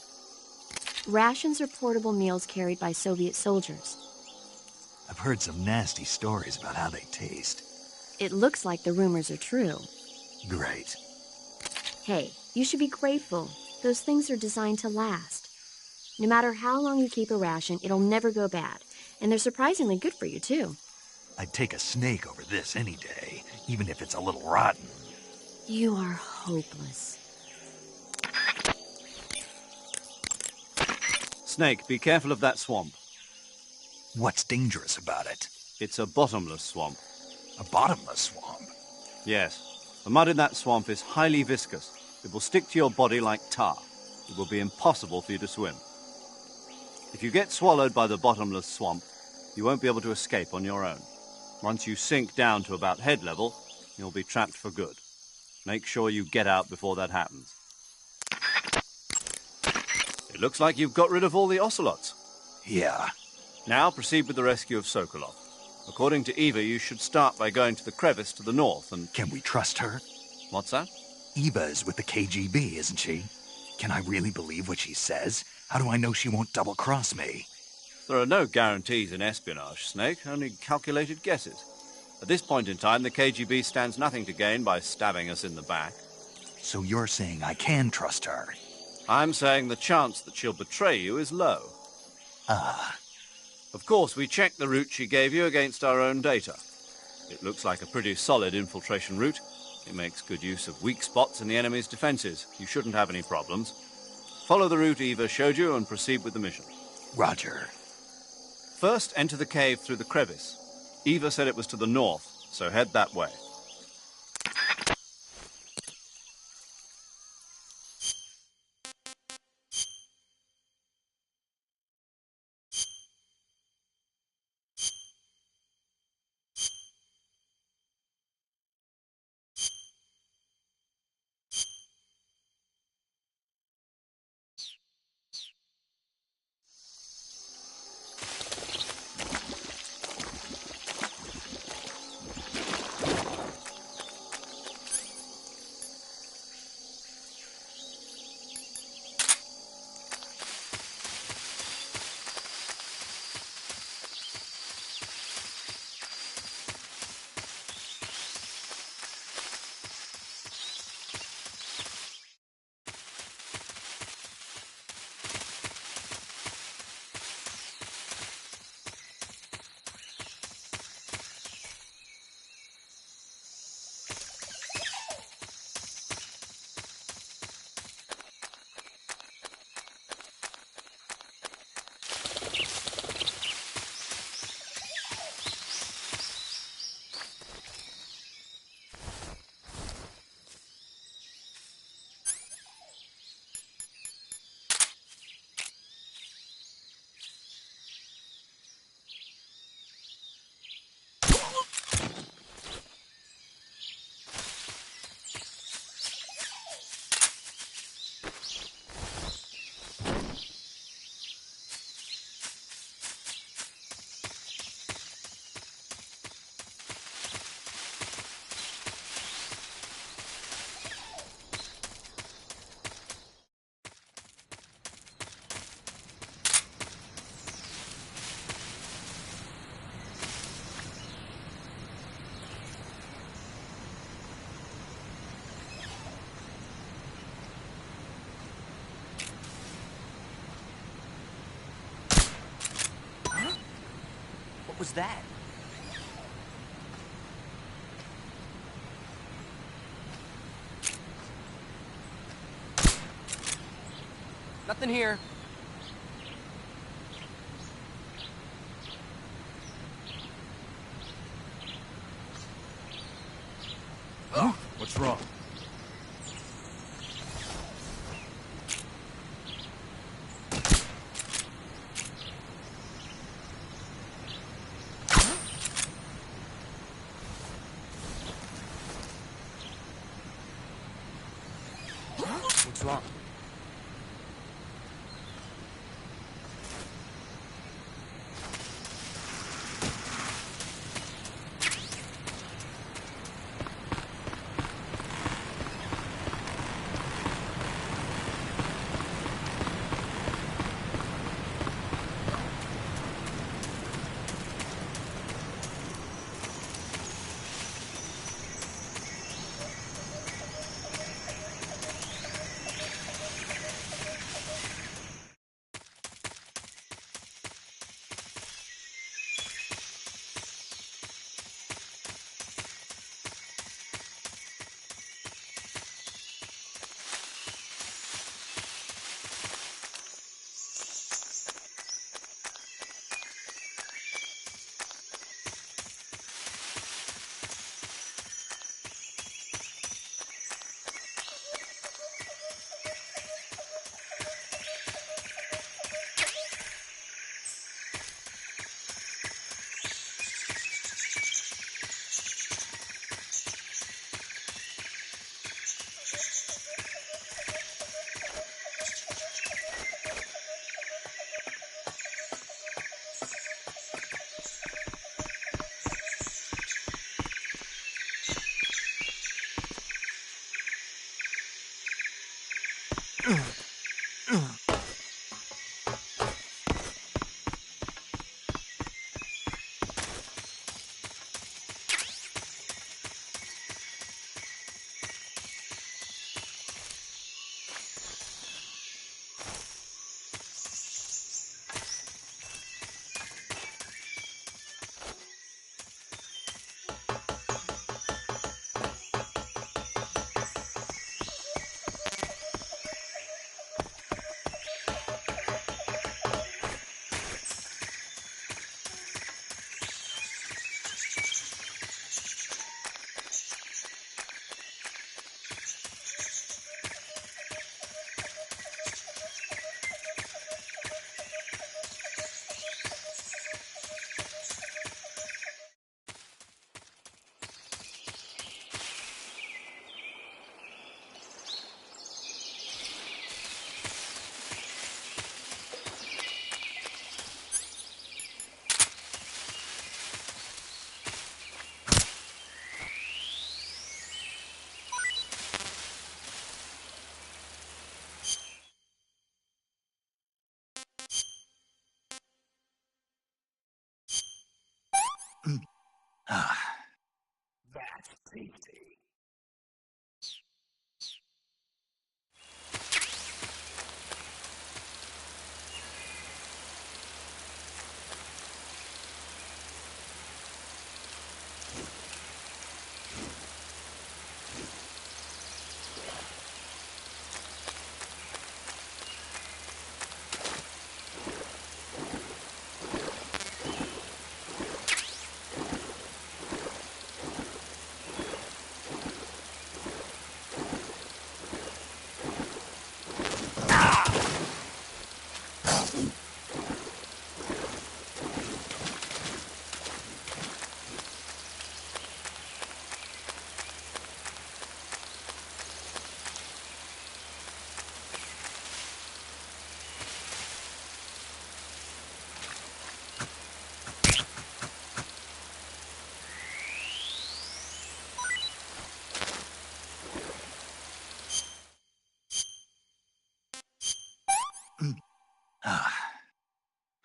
Rations are portable meals carried by Soviet soldiers. I've heard some nasty stories about how they taste. It looks like the rumors are true. Great. Hey, you should be grateful. Those things are designed to last. No matter how long you keep a ration, it'll never go bad. And they're surprisingly good for you, too. I'd take a snake over this any day, even if it's a little rotten. You are hopeless. Snake, be careful of that swamp. What's dangerous about it? It's a bottomless swamp. A bottomless swamp? Yes. The mud in that swamp is highly viscous. It will stick to your body like tar. It will be impossible for you to swim. If you get swallowed by the bottomless swamp, you won't be able to escape on your own. Once you sink down to about head level, you'll be trapped for good. Make sure you get out before that happens. It looks like you've got rid of all the ocelots. Yeah. Now proceed with the rescue of Sokolov. According to Eva, you should start by going to the crevice to the north and... Can we trust her? What's that? Eva is with the KGB, isn't she? Can I really believe what she says? How do I know she won't double-cross me? There are no guarantees in espionage, Snake, only calculated guesses. At this point in time, the KGB stands nothing to gain by stabbing us in the back. So you're saying I can trust her? I'm saying the chance that she'll betray you is low. Ah. Of course, we checked the route she gave you against our own data. It looks like a pretty solid infiltration route. It makes good use of weak spots in the enemy's defenses. You shouldn't have any problems. Follow the route Eva showed you and proceed with the mission. Roger. First, enter the cave through the crevice. Eva said it was to the north, so head that way. What was that? Nothing here. Oh, what's wrong? What's wrong? That's safety.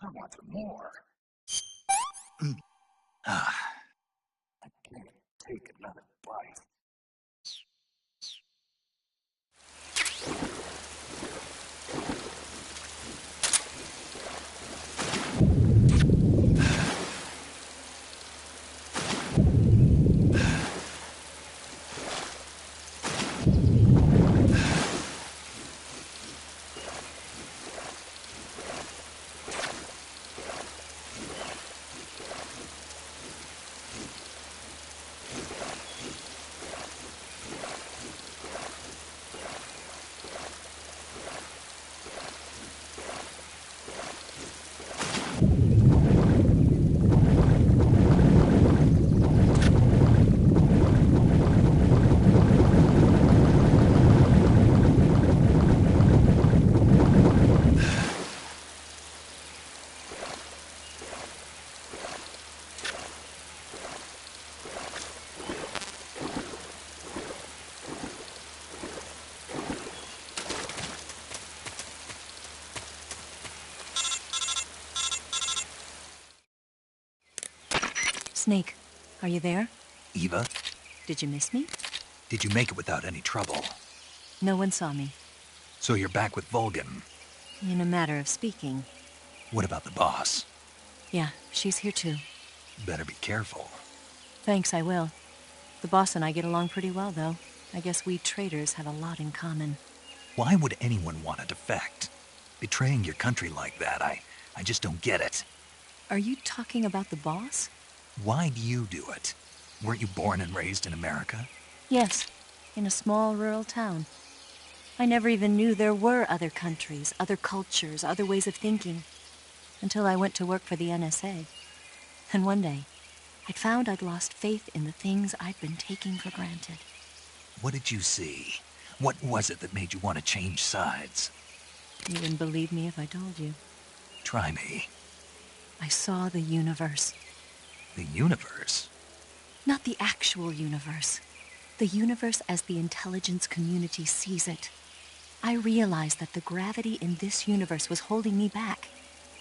I want some more. I can't take another bite. Snake, are you there? Eva, Did you miss me? did you make it without any trouble? No one saw me. So you're back with Vulcan. In a matter of speaking. What about the boss? Yeah, she's here too. Better be careful. Thanks, I will. The boss and I get along pretty well, though. I guess we traders have a lot in common. Why would anyone want to defect? Betraying your country like that, I just don't get it. Are you talking about the boss? Why do you do it? Weren't you born and raised in America? Yes, in a small rural town. I never even knew there were other countries, other cultures, other ways of thinking, until I went to work for the NSA. And one day, I'd found I'd lost faith in the things I'd been taking for granted. What did you see? What was it that made you want to change sides? You wouldn't believe me if I told you. Try me. I saw the universe. The universe? Not the actual universe. The universe as the intelligence community sees it. I realized that the gravity in this universe was holding me back.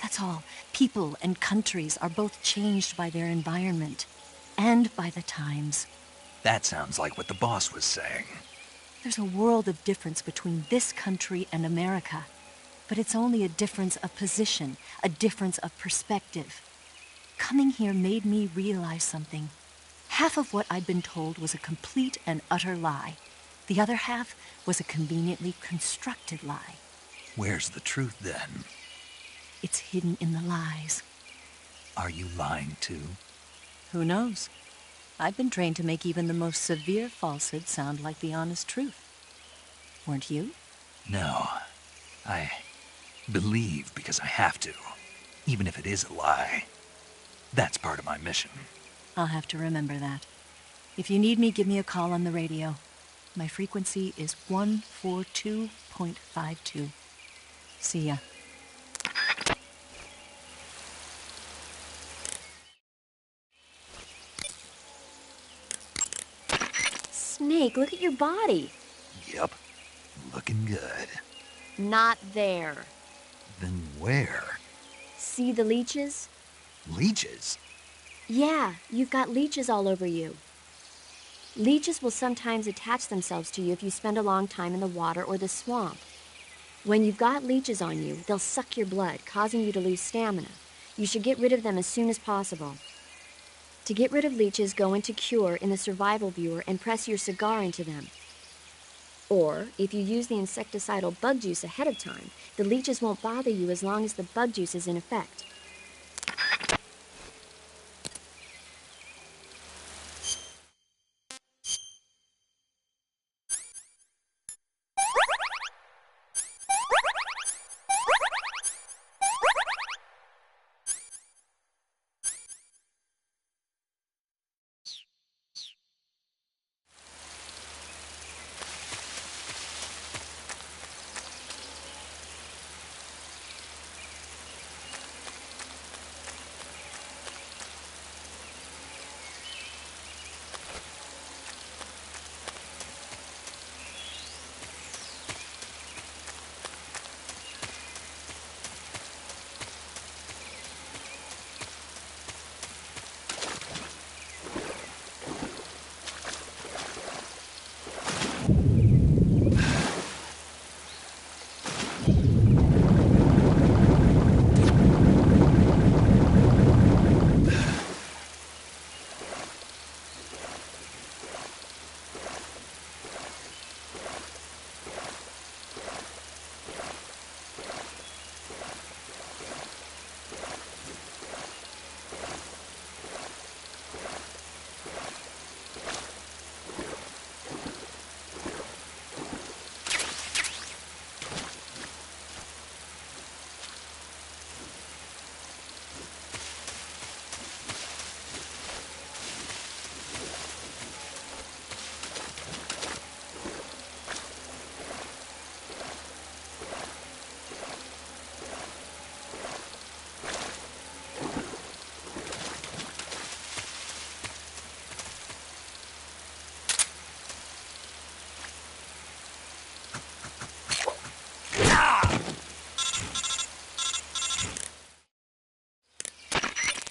That's all. People and countries are both changed by their environment and by the times. That sounds like what the boss was saying. There's a world of difference between this country and America. But it's only a difference of position, a difference of perspective. Coming here made me realize something. Half of what I'd been told was a complete and utter lie. The other half was a conveniently constructed lie. Where's the truth, then? It's hidden in the lies. Are you lying, too? Who knows? I've been trained to make even the most severe falsehood sound like the honest truth. Weren't you? No. I believe because I have to, even if it is a lie. That's part of my mission. I'll have to remember that. If you need me, give me a call on the radio. My frequency is 142.52. See ya. Snake, look at your body. Yep. Looking good. Not there. Then where? See the leeches? Leeches? Yeah, you've got leeches all over you. Leeches will sometimes attach themselves to you if you spend a long time in the water or the swamp. When you've got leeches on you, they'll suck your blood, causing you to lose stamina. You should get rid of them as soon as possible. To get rid of leeches, go into Cure in the Survival Viewer and press your cigar into them. Or, if you use the insecticidal bug juice ahead of time, the leeches won't bother you as long as the bug juice is in effect.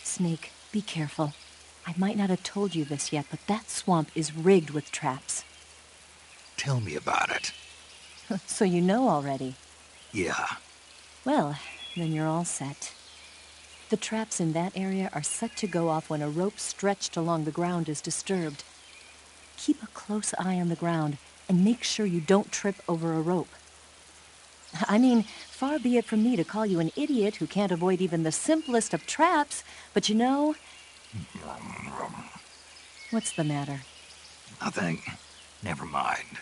Snake, be careful. I might not have told you this yet, but that swamp is rigged with traps. Tell me about it. So you know already. Yeah. Well, then you're all set. The traps in that area are set to go off when a rope stretched along the ground is disturbed. Keep a close eye on the ground and make sure you don't trip over a rope. I mean, far be it from me to call you an idiot who can't avoid even the simplest of traps, but you know... What's the matter? Nothing. Never mind.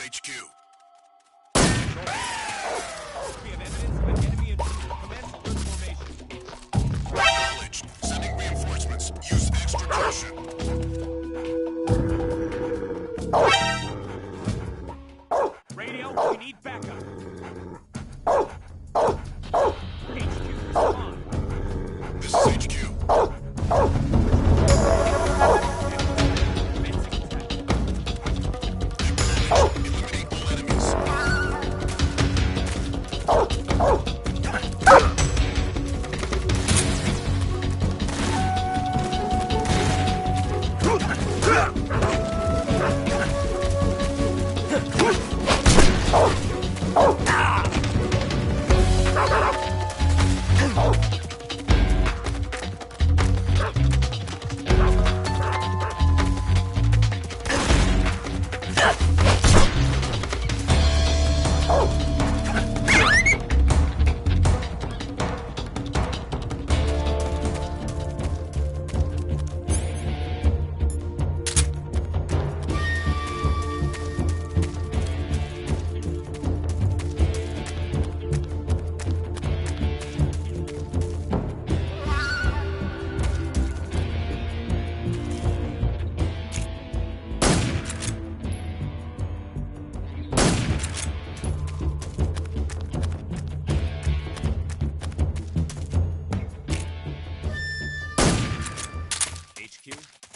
HQ. We have evidence of an enemy intruder. Commence alert formation. Acknowledged. Sending reinforcements. Use extraction. Radio, we need backup. HQ, respond. This is HQ. Eliminate all enemies.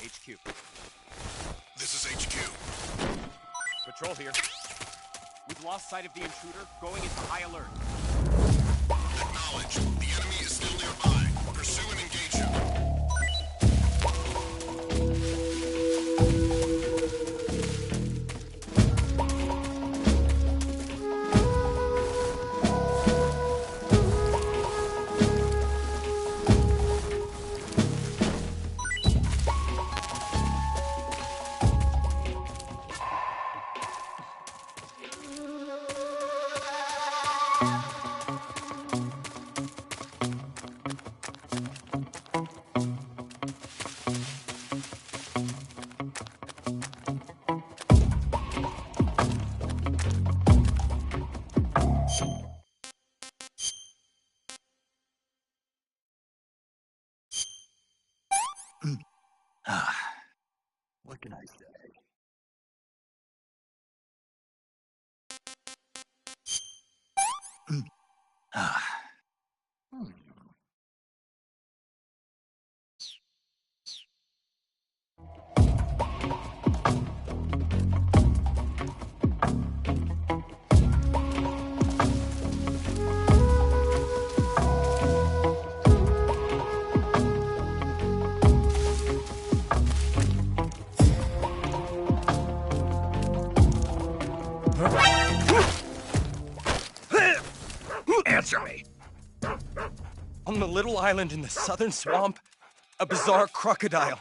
HQ. This is HQ. Patrol here. We've lost sight of the intruder, going into high alert. Acknowledge. The enemy is still nearby. Pursue and engage him. What can I say? Answer me. On the little island in the southern swamp, a bizarre crocodile.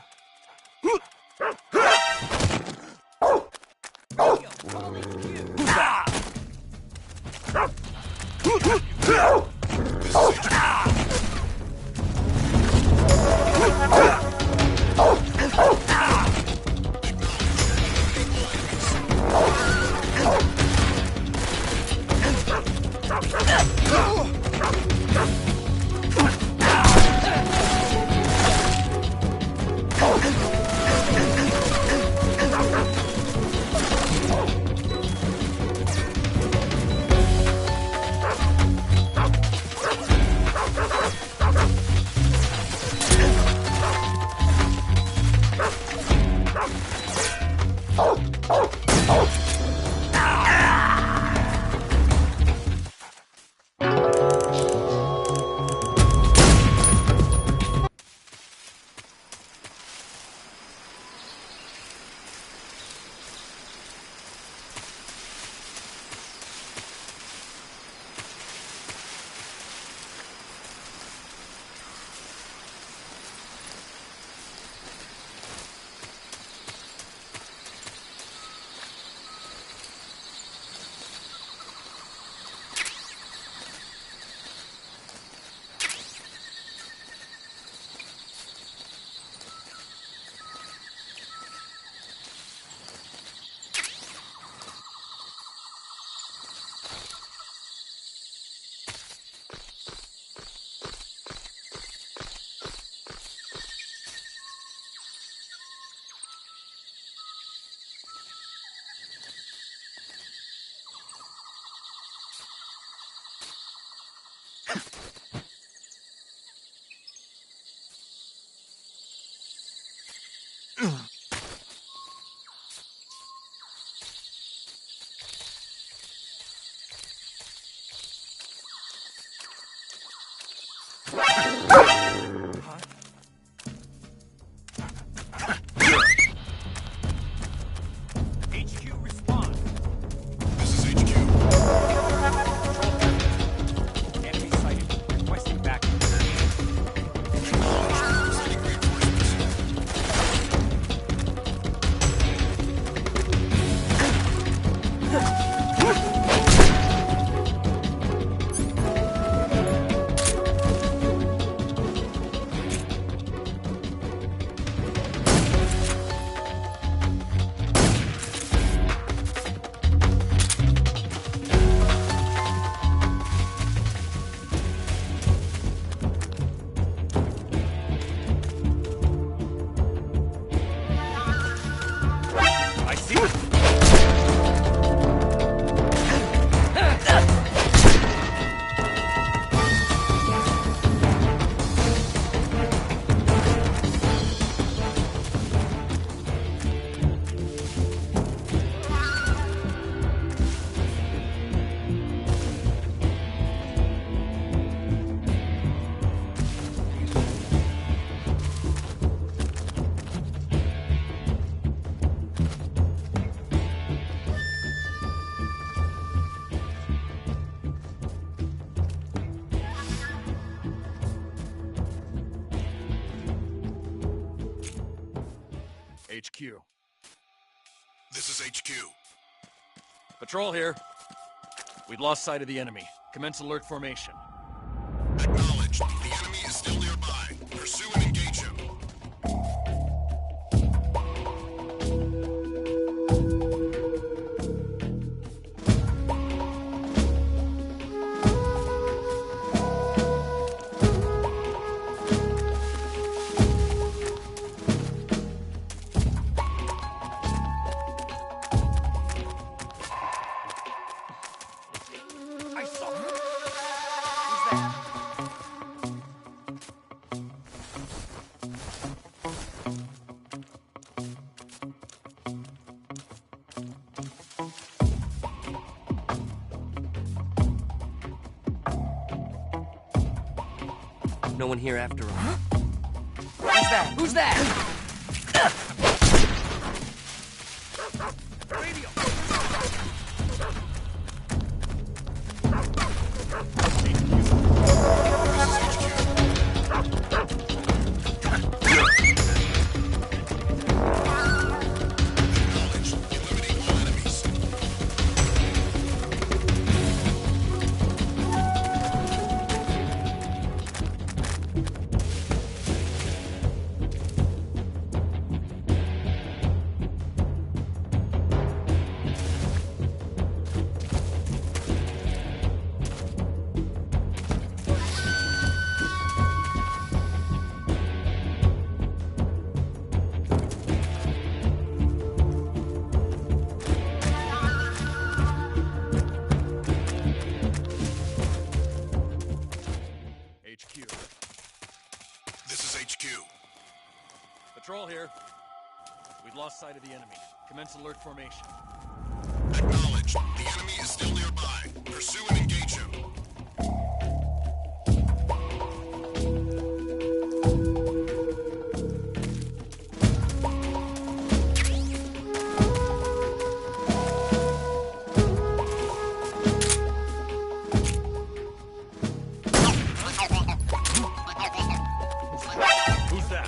HQ, respond. This is HQ. Enemy sighted. Requesting backup. Sending reinforcements. I see it. HQ. This is HQ. Patrol here. We've lost sight of the enemy. Commence alert formation. Acknowledged. The enemy is still nearby. Pursue and engage him. I saw him. Who's that? No one here after all. Who's that? Who's that? Radio. Acknowledged. Eliminating all enemies. HQ. This is HQ. Patrol here. We've lost sight of the enemy. Commence alert formation. Acknowledged. The enemy is still nearby. Pursue and engage him. Who's that?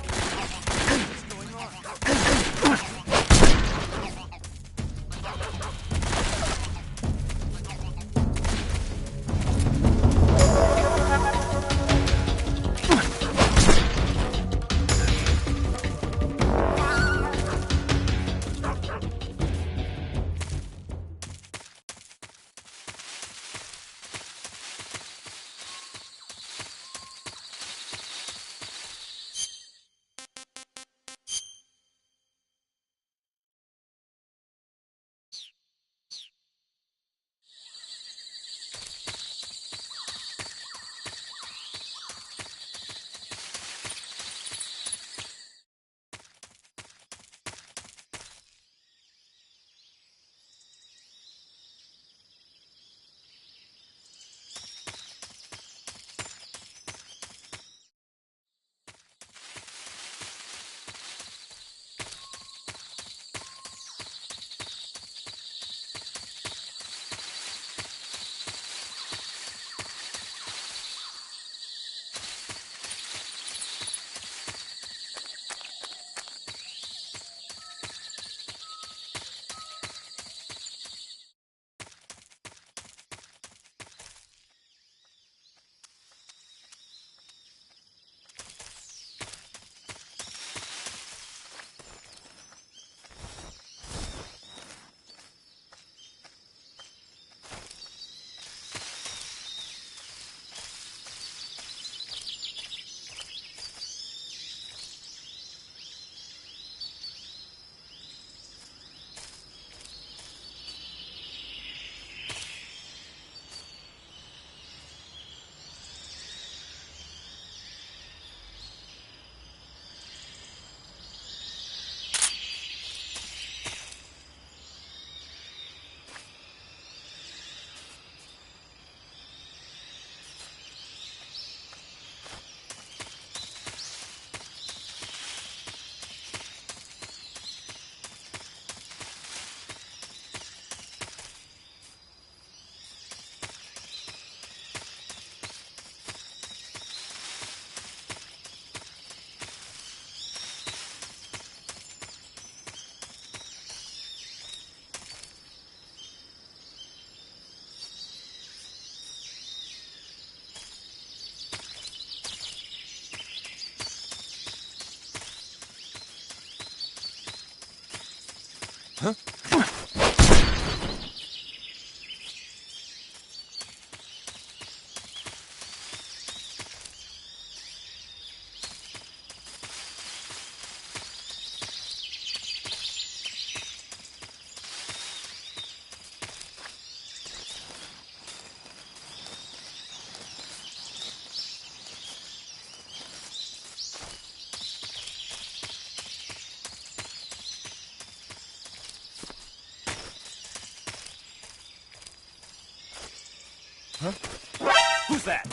Who's that?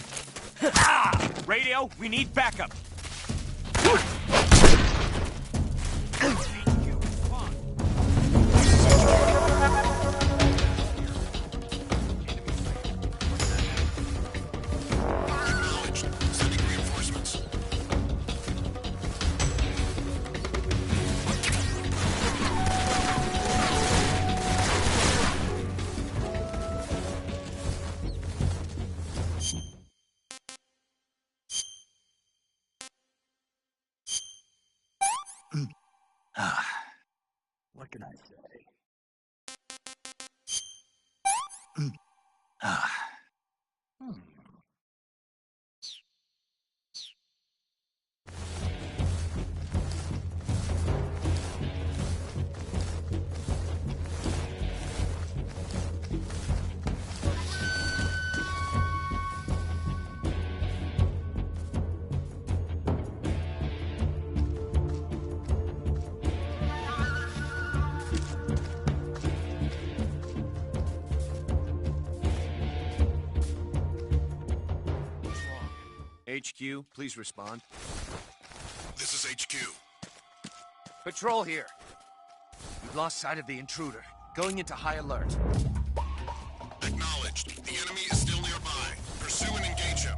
Ah! Radio, we need backup. Acknowledged. Sending reinforcements. What can I say? HQ, please respond. This is HQ. Patrol here. We've lost sight of the intruder. Going into high alert. Acknowledged. The enemy is still nearby. Pursue and engage him.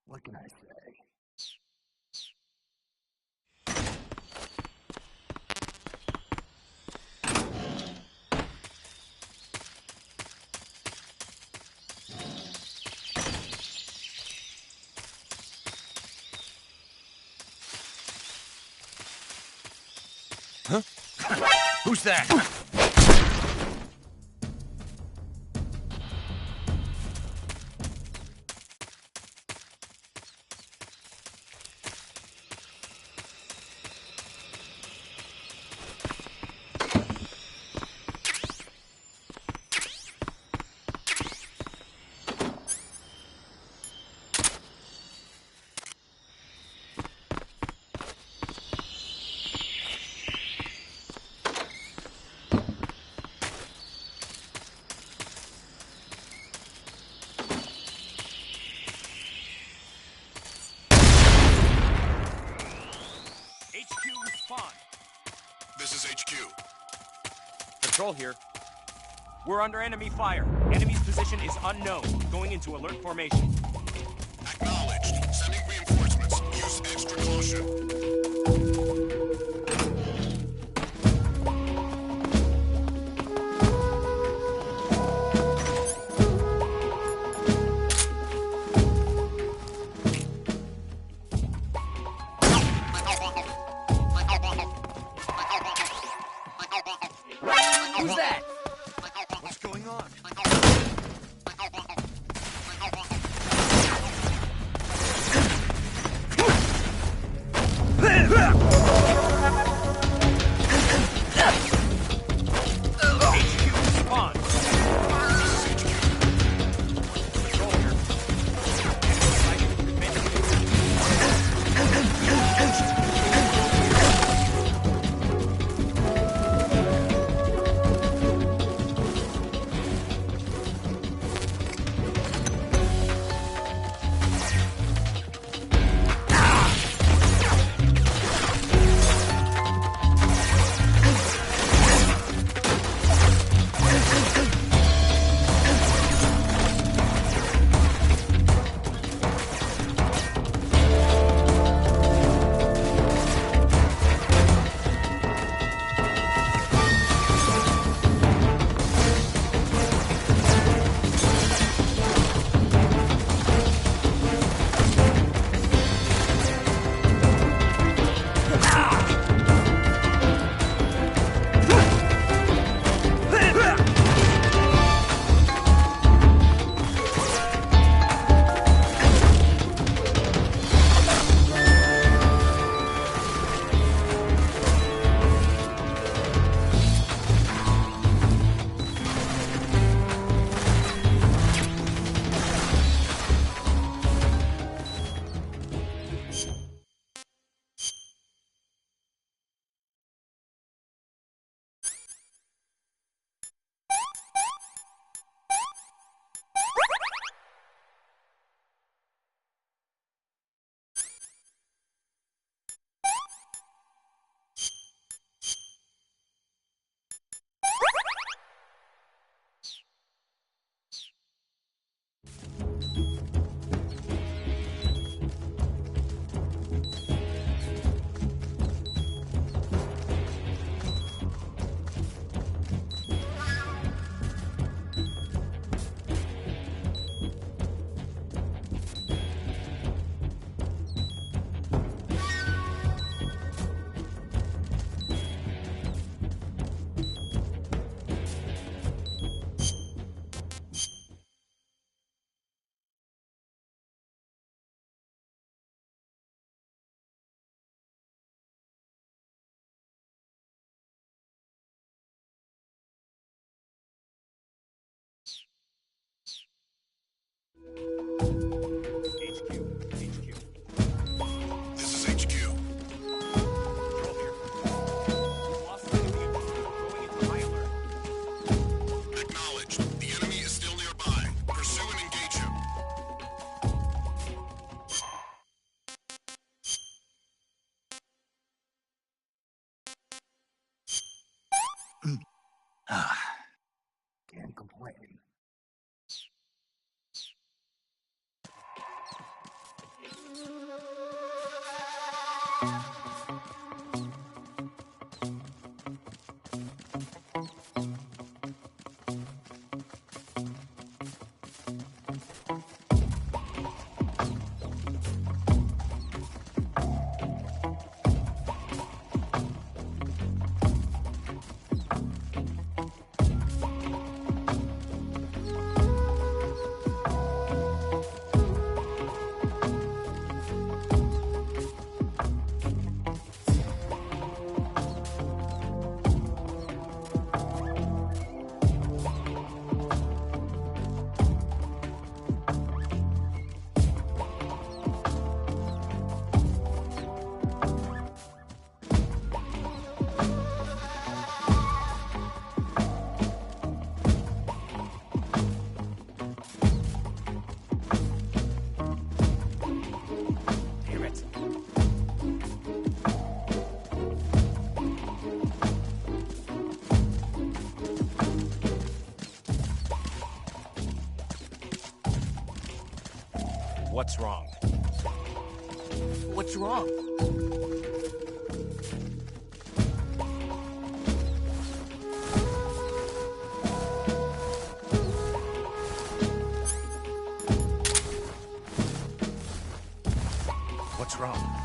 What can I say? Huh? Who's that? This is HQ. Patrol here. We're under enemy fire. Enemy's position is unknown. Going into alert formation. Acknowledged. Sending reinforcements. Use extra caution. Who's that? What's going on? Can't complain. What's wrong? What's wrong? What's wrong?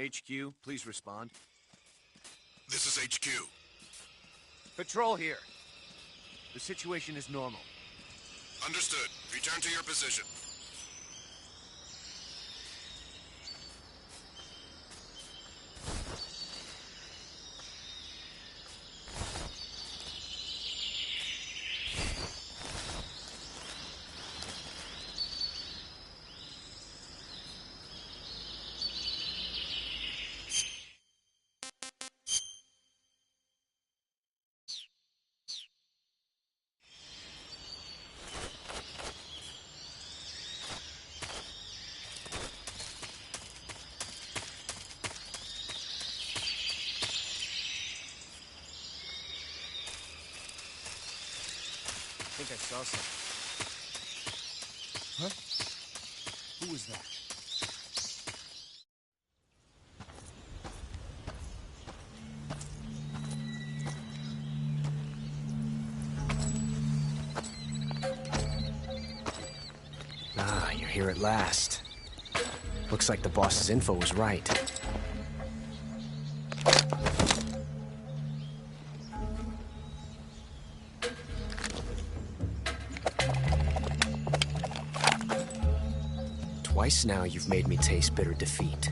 HQ, please respond. This is HQ. Patrol here. The situation is normal. Understood. Return to your position. think I saw something. Huh? Who was that? Ah, you're here at last. Looks like the boss's info was right. Twice now you've made me taste bitter defeat.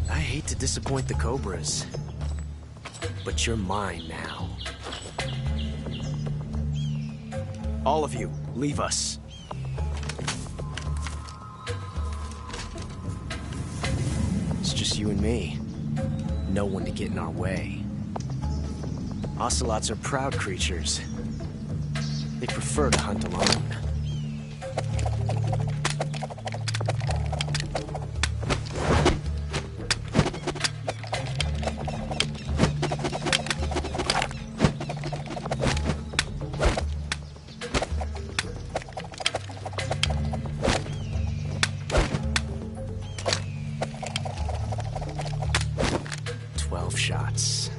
I hate to disappoint the Cobras, but you're mine now. All of you, leave us. It's just you and me. No one to get in our way. Ocelots are proud creatures. They prefer to hunt alone. Shots.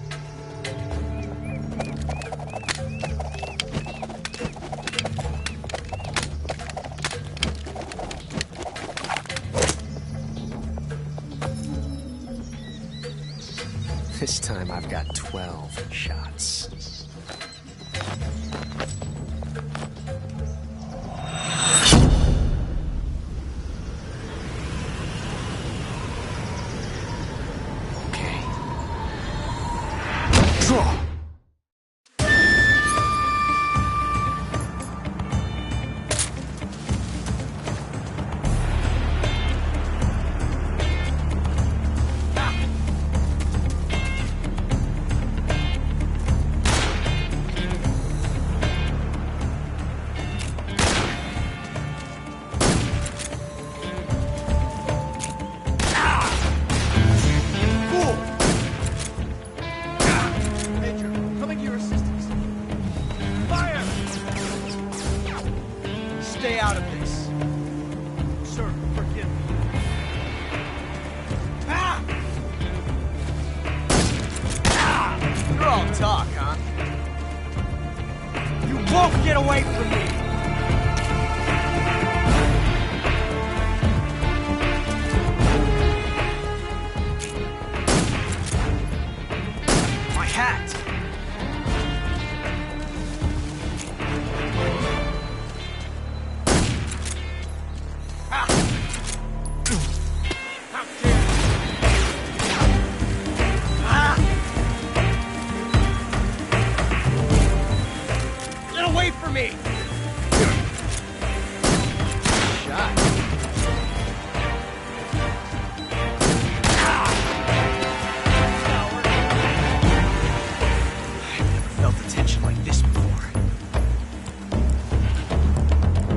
This time I've got 12 shots. Stay out of this. Sir, forgive me. Ah! Ah! You're all talk, huh? You won't get away from me! My hat! Away from me! Shot. I've never felt the tension like this before.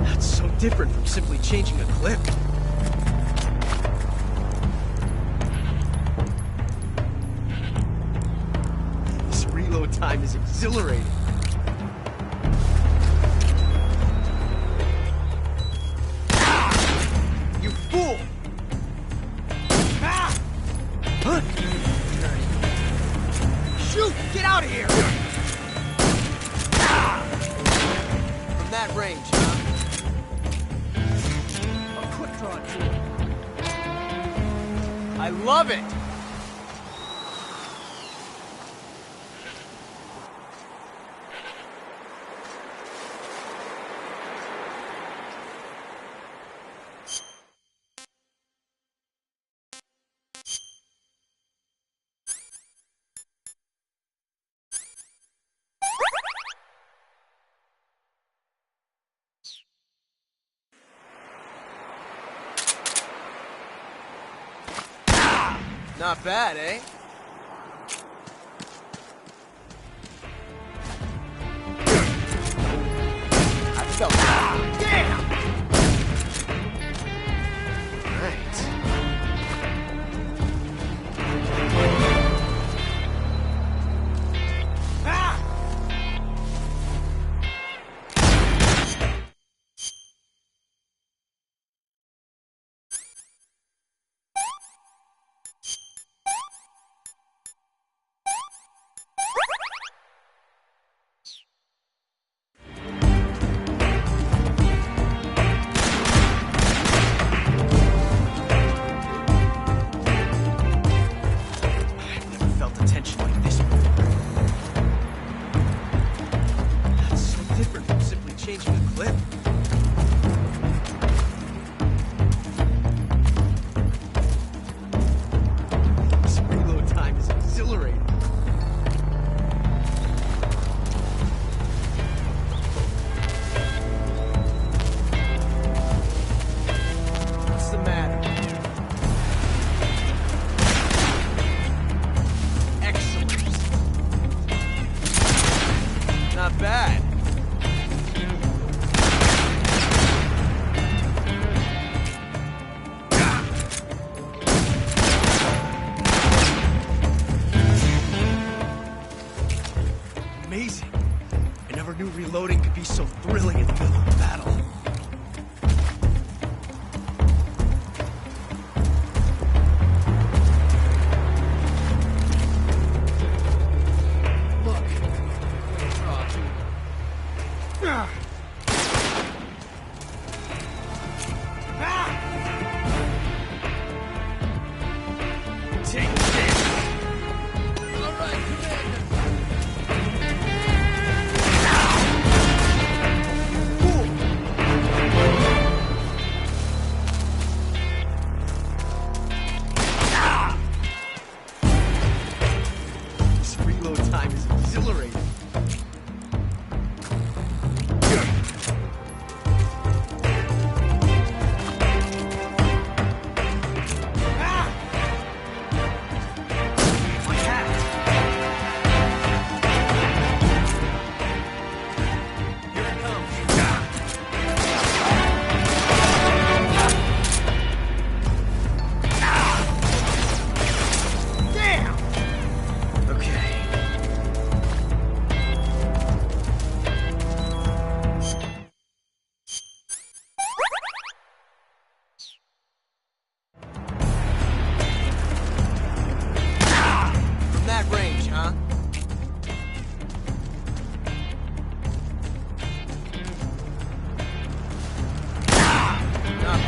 That's so different from simply changing a clip. This reload time is exhilarating. Fool! Ah! Huh? Shoot! Get out of here! Ah! From that range, huh? A quick draw tool. I love it! Not bad, eh? I felt that.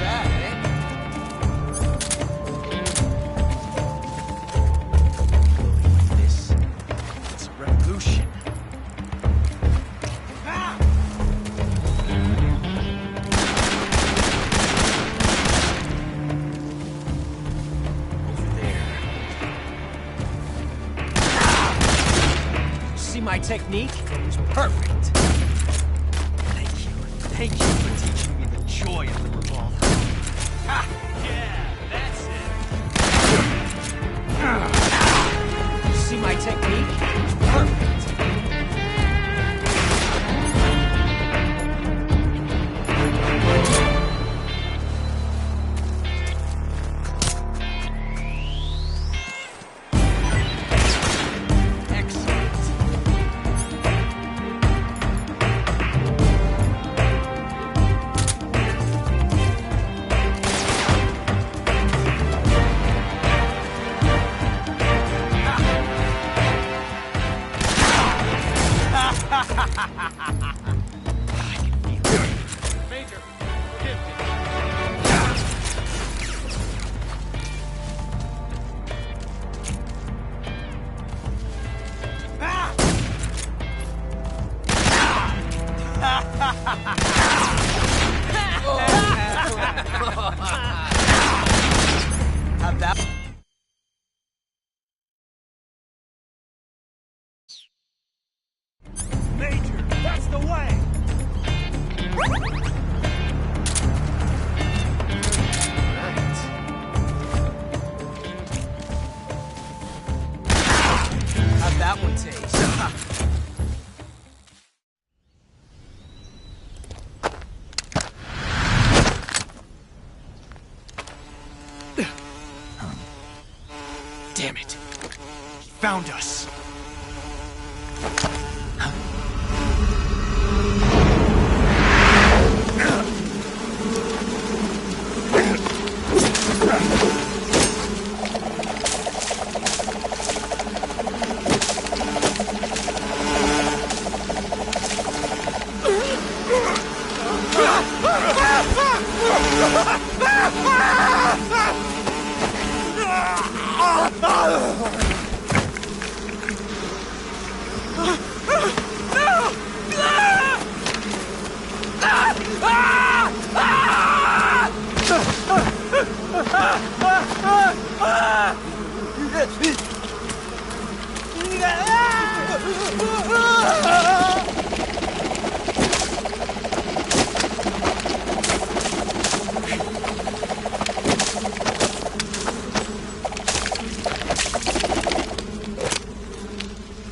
bad, eh? This... it's a revolution. My technique is perfect. Thank you for teaching me the joy of the revolver. Ha! Yeah, that's it. See my technique? It's perfect. Have that. Major, that's the way! How'd that one taste? Damn it. He found us.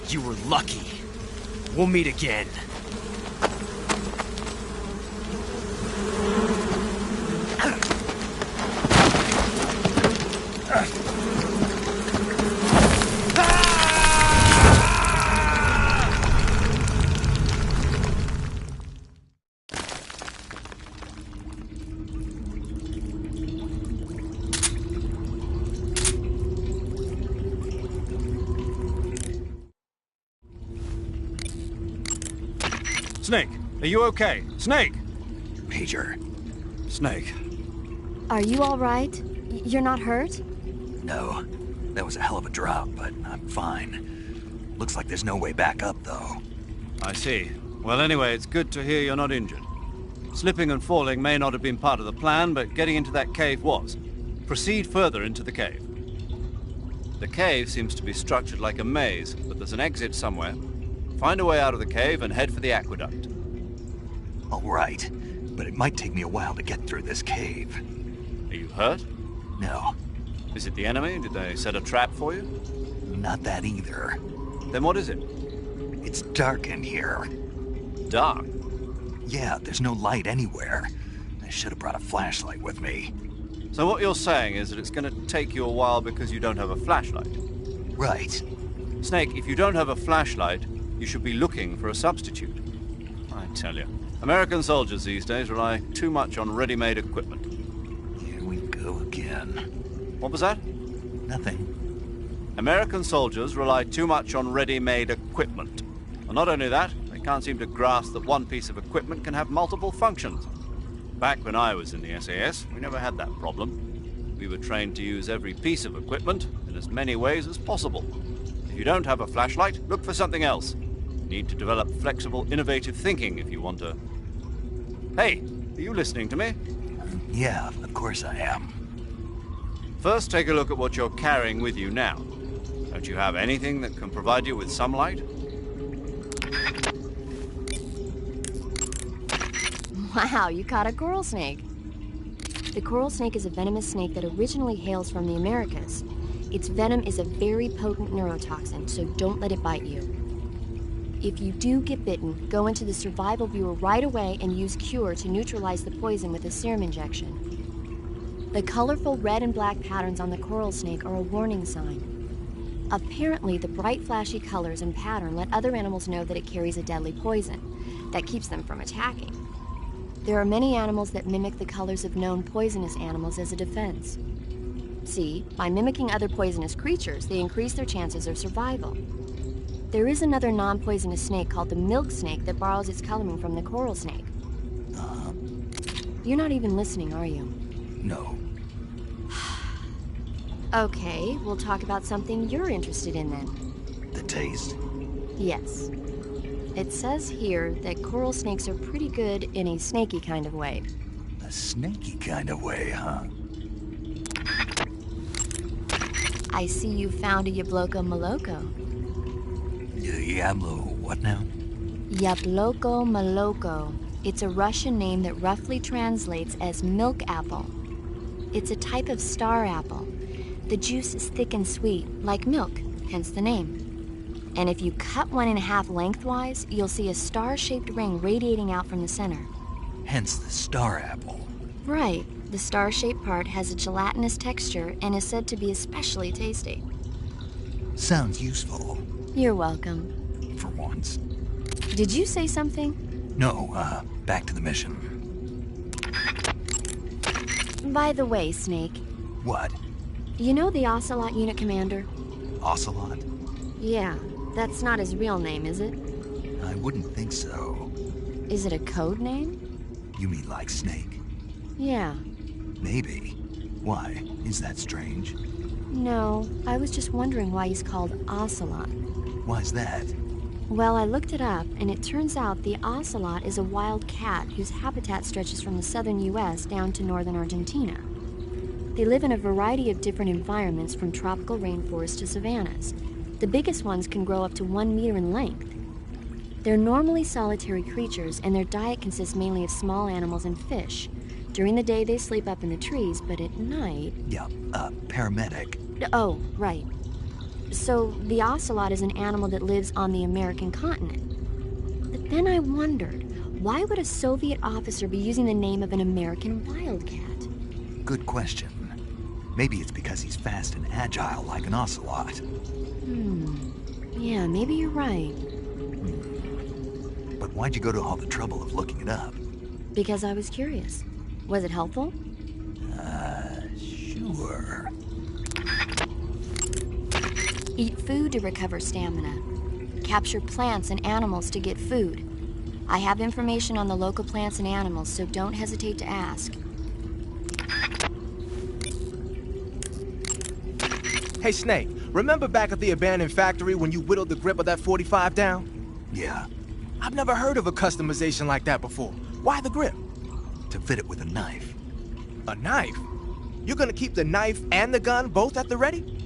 You were lucky. We'll meet again. Snake, are you okay? Snake! Major. Snake. Are you all right? You're not hurt? No. That was a hell of a drop, but I'm fine. Looks like there's no way back up, though. I see. Well, anyway, it's good to hear you're not injured. Slipping and falling may not have been part of the plan, but getting into that cave was. Proceed further into the cave. The cave seems to be structured like a maze, but there's an exit somewhere. Find a way out of the cave and head for the aqueduct. All right, but it might take me a while to get through this cave. Are you hurt? No. Is it the enemy? Did they set a trap for you? Not that either. Then what is it? It's dark in here. Dark? Yeah, there's no light anywhere. I should have brought a flashlight with me. So what you're saying is that it's going to take you a while because you don't have a flashlight? Right. Snake, if you don't have a flashlight, you should be looking for a substitute. I tell you, American soldiers these days rely too much on ready-made equipment. Here we go again. What was that? Nothing. American soldiers rely too much on ready-made equipment. And not only that, they can't seem to grasp that one piece of equipment can have multiple functions. Back when I was in the SAS, we never had that problem. We were trained to use every piece of equipment in as many ways as possible. If you don't have a flashlight, look for something else. You need to develop flexible, innovative thinking if you want to... Hey, are you listening to me? Yeah, of course I am. First, take a look at what you're carrying with you now. Don't you have anything that can provide you with some light? Wow, you caught a coral snake. The coral snake is a venomous snake that originally hails from the Americas. Its venom is a very potent neurotoxin, so don't let it bite you. If you do get bitten, go into the survival viewer right away and use Cure to neutralize the poison with a serum injection. The colorful red and black patterns on the coral snake are a warning sign. Apparently, the bright flashy colors and pattern let other animals know that it carries a deadly poison that keeps them from attacking. There are many animals that mimic the colors of known poisonous animals as a defense. See, by mimicking other poisonous creatures, they increase their chances of survival. There is another non-poisonous snake called the milk snake that borrows its coloring from the coral snake. You're not even listening, are you? No. Okay, we'll talk about something you're interested in then. The taste? Yes. It says here that coral snakes are pretty good in a snaky kind of way. A snaky kind of way, huh? I see you found a Yabloko Maloko. Yamlo, what now? Yabloko Maloko. It's a Russian name that roughly translates as milk apple. It's a type of star apple. The juice is thick and sweet, like milk, hence the name. And if you cut one in half lengthwise, you'll see a star-shaped ring radiating out from the center. Hence the star apple. Right. The star-shaped part has a gelatinous texture and is said to be especially tasty. Sounds useful. You're welcome. For once. Did you say something? No, back to the mission. By the way, Snake. What? You know the Ocelot unit commander? Ocelot? Yeah. That's not his real name, is it? I wouldn't think so. Is it a code name? You mean like Snake? Yeah. Maybe. Why? Is that strange? No, I was just wondering why he's called Ocelot. Why's that? Well, I looked it up, and it turns out the ocelot is a wild cat whose habitat stretches from the southern U.S. down to northern Argentina. They live in a variety of different environments, from tropical rainforests to savannas. The biggest ones can grow up to 1 meter in length. They're normally solitary creatures, and their diet consists mainly of small animals and fish. During the day, they sleep up in the trees, but at night... Yeah, paramedic. Oh, right. So, the ocelot is an animal that lives on the American continent. But then I wondered, why would a Soviet officer be using the name of an American wildcat? Good question. Maybe it's because he's fast and agile like an ocelot. Yeah, maybe you're right. But why'd you go to all the trouble of looking it up? Because I was curious. Was it helpful? Sure. Eat food to recover stamina. Capture plants and animals to get food. I have information on the local plants and animals, so don't hesitate to ask. Hey, Snake, remember back at the abandoned factory when you whittled the grip of that 45 down? Yeah. I've never heard of a customization like that before. Why the grip? To fit it with a knife. A knife? You're gonna keep the knife and the gun both at the ready?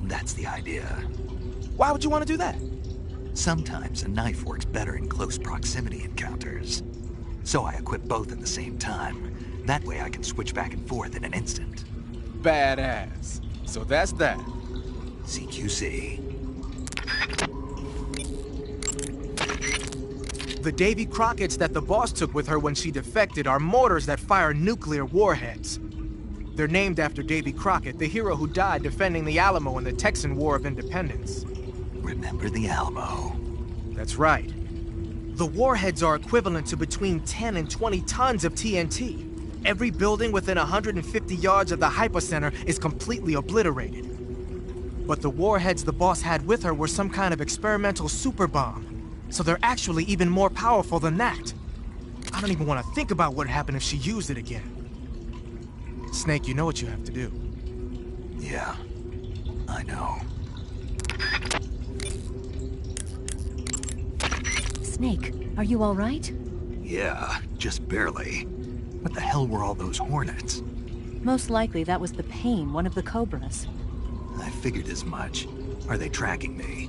That's the idea. Why would you want to do that? Sometimes a knife works better in close proximity encounters. So I equip both at the same time. That way I can switch back and forth in an instant. Badass. So that's that. CQC. The Davy Crockett's that the boss took with her when she defected are mortars that fire nuclear warheads. They're named after Davy Crockett, the hero who died defending the Alamo in the Texan War of Independence. Remember the Alamo. That's right. The warheads are equivalent to between 10 and 20 tons of TNT. Every building within 150 yards of the hypocenter is completely obliterated. But the warheads the boss had with her were some kind of experimental super bomb, so they're actually even more powerful than that. I don't even want to think about what happened if she used it again. Snake, you know what you have to do. Yeah, I know. Snake, are you all right? Yeah, just barely. What the hell were all those hornets? Most likely that was the Pain, one of the Cobras. I figured as much. Are they tracking me?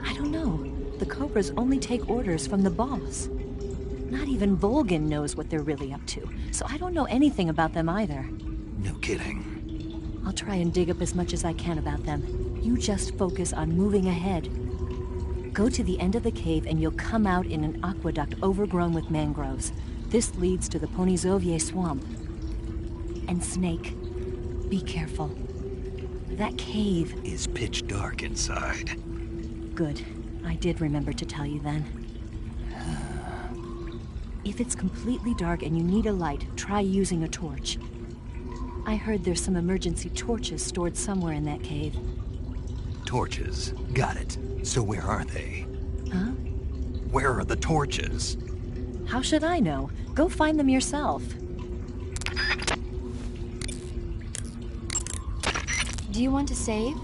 I don't know. The Cobras only take orders from the boss. Not even Volgin knows what they're really up to, so I don't know anything about them either. No kidding. I'll try and dig up as much as I can about them. You just focus on moving ahead. Go to the end of the cave and you'll come out in an aqueduct overgrown with mangroves. This leads to the Ponyzovier swamp. And Snake, be careful. That cave is pitch dark inside. Good. I did remember to tell you then. If it's completely dark and you need a light, try using a torch. I heard there's some emergency torches stored somewhere in that cave. Torches. Got it. So where are they? Huh? Where are the torches? How should I know? Go find them yourself. Do you want to save?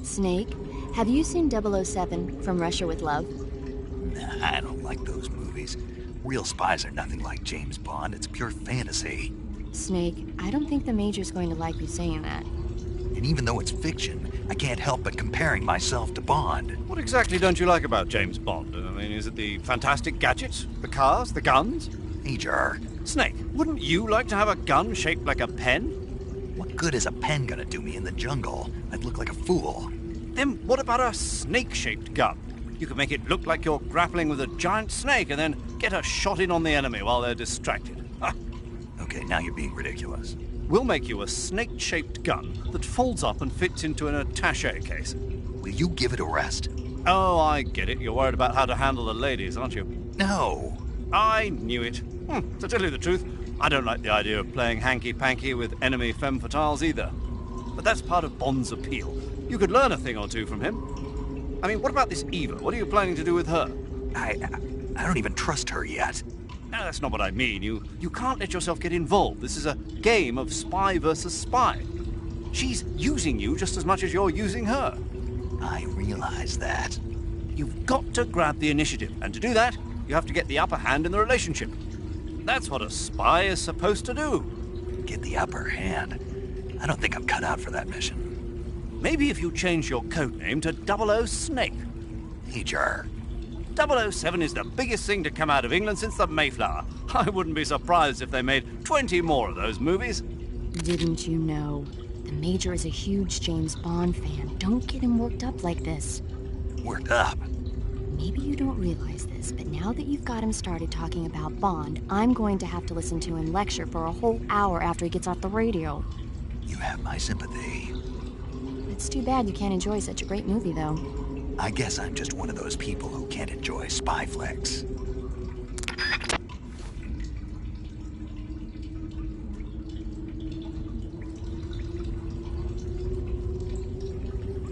Snake, have you seen 007 From Russia with Love? Nah, I don't like those movies. Real spies are nothing like James Bond. It's pure fantasy. Snake, I don't think the Major's going to like you saying that. And even though it's fiction, I can't help but comparing myself to Bond. What exactly don't you like about James Bond? I mean, is it the fantastic gadgets? The cars? The guns? Major. Snake, wouldn't you like to have a gun shaped like a pen? What good is a pen gonna do me in the jungle? I'd look like a fool. Then what about a snake-shaped gun? You could make it look like you're grappling with a giant snake and then get a shot in on the enemy while they're distracted. Okay, now you're being ridiculous. We'll make you a snake-shaped gun that folds up and fits into an attaché case. Will you give it a rest? Oh, I get it. You're worried about how to handle the ladies, aren't you? No. I knew it. To tell you the truth, I don't like the idea of playing hanky-panky with enemy femme fatales either. But that's part of Bond's appeal. You could learn a thing or two from him. I mean, what about this Eva? What are you planning to do with her? I don't even trust her yet. No, that's not what I mean. You can't let yourself get involved. This is a game of spy versus spy. She's using you just as much as you're using her. I realize that. You've got to grab the initiative, and to do that, you have to get the upper hand in the relationship. That's what a spy is supposed to do. Get the upper hand? I don't think I'm cut out for that mission. Maybe if you change your code name to 00 Snake. Major. 007 is the biggest thing to come out of England since the Mayflower. I wouldn't be surprised if they made 20 more of those movies. Didn't you know? The Major is a huge James Bond fan. Don't get him worked up like this. Worked up? Maybe you don't realize this, but now that you've got him started talking about Bond, I'm going to have to listen to him lecture for a whole hour after he gets off the radio. You have my sympathy. It's too bad you can't enjoy such a great movie, though. I guess I'm just one of those people who can't enjoy spy flicks.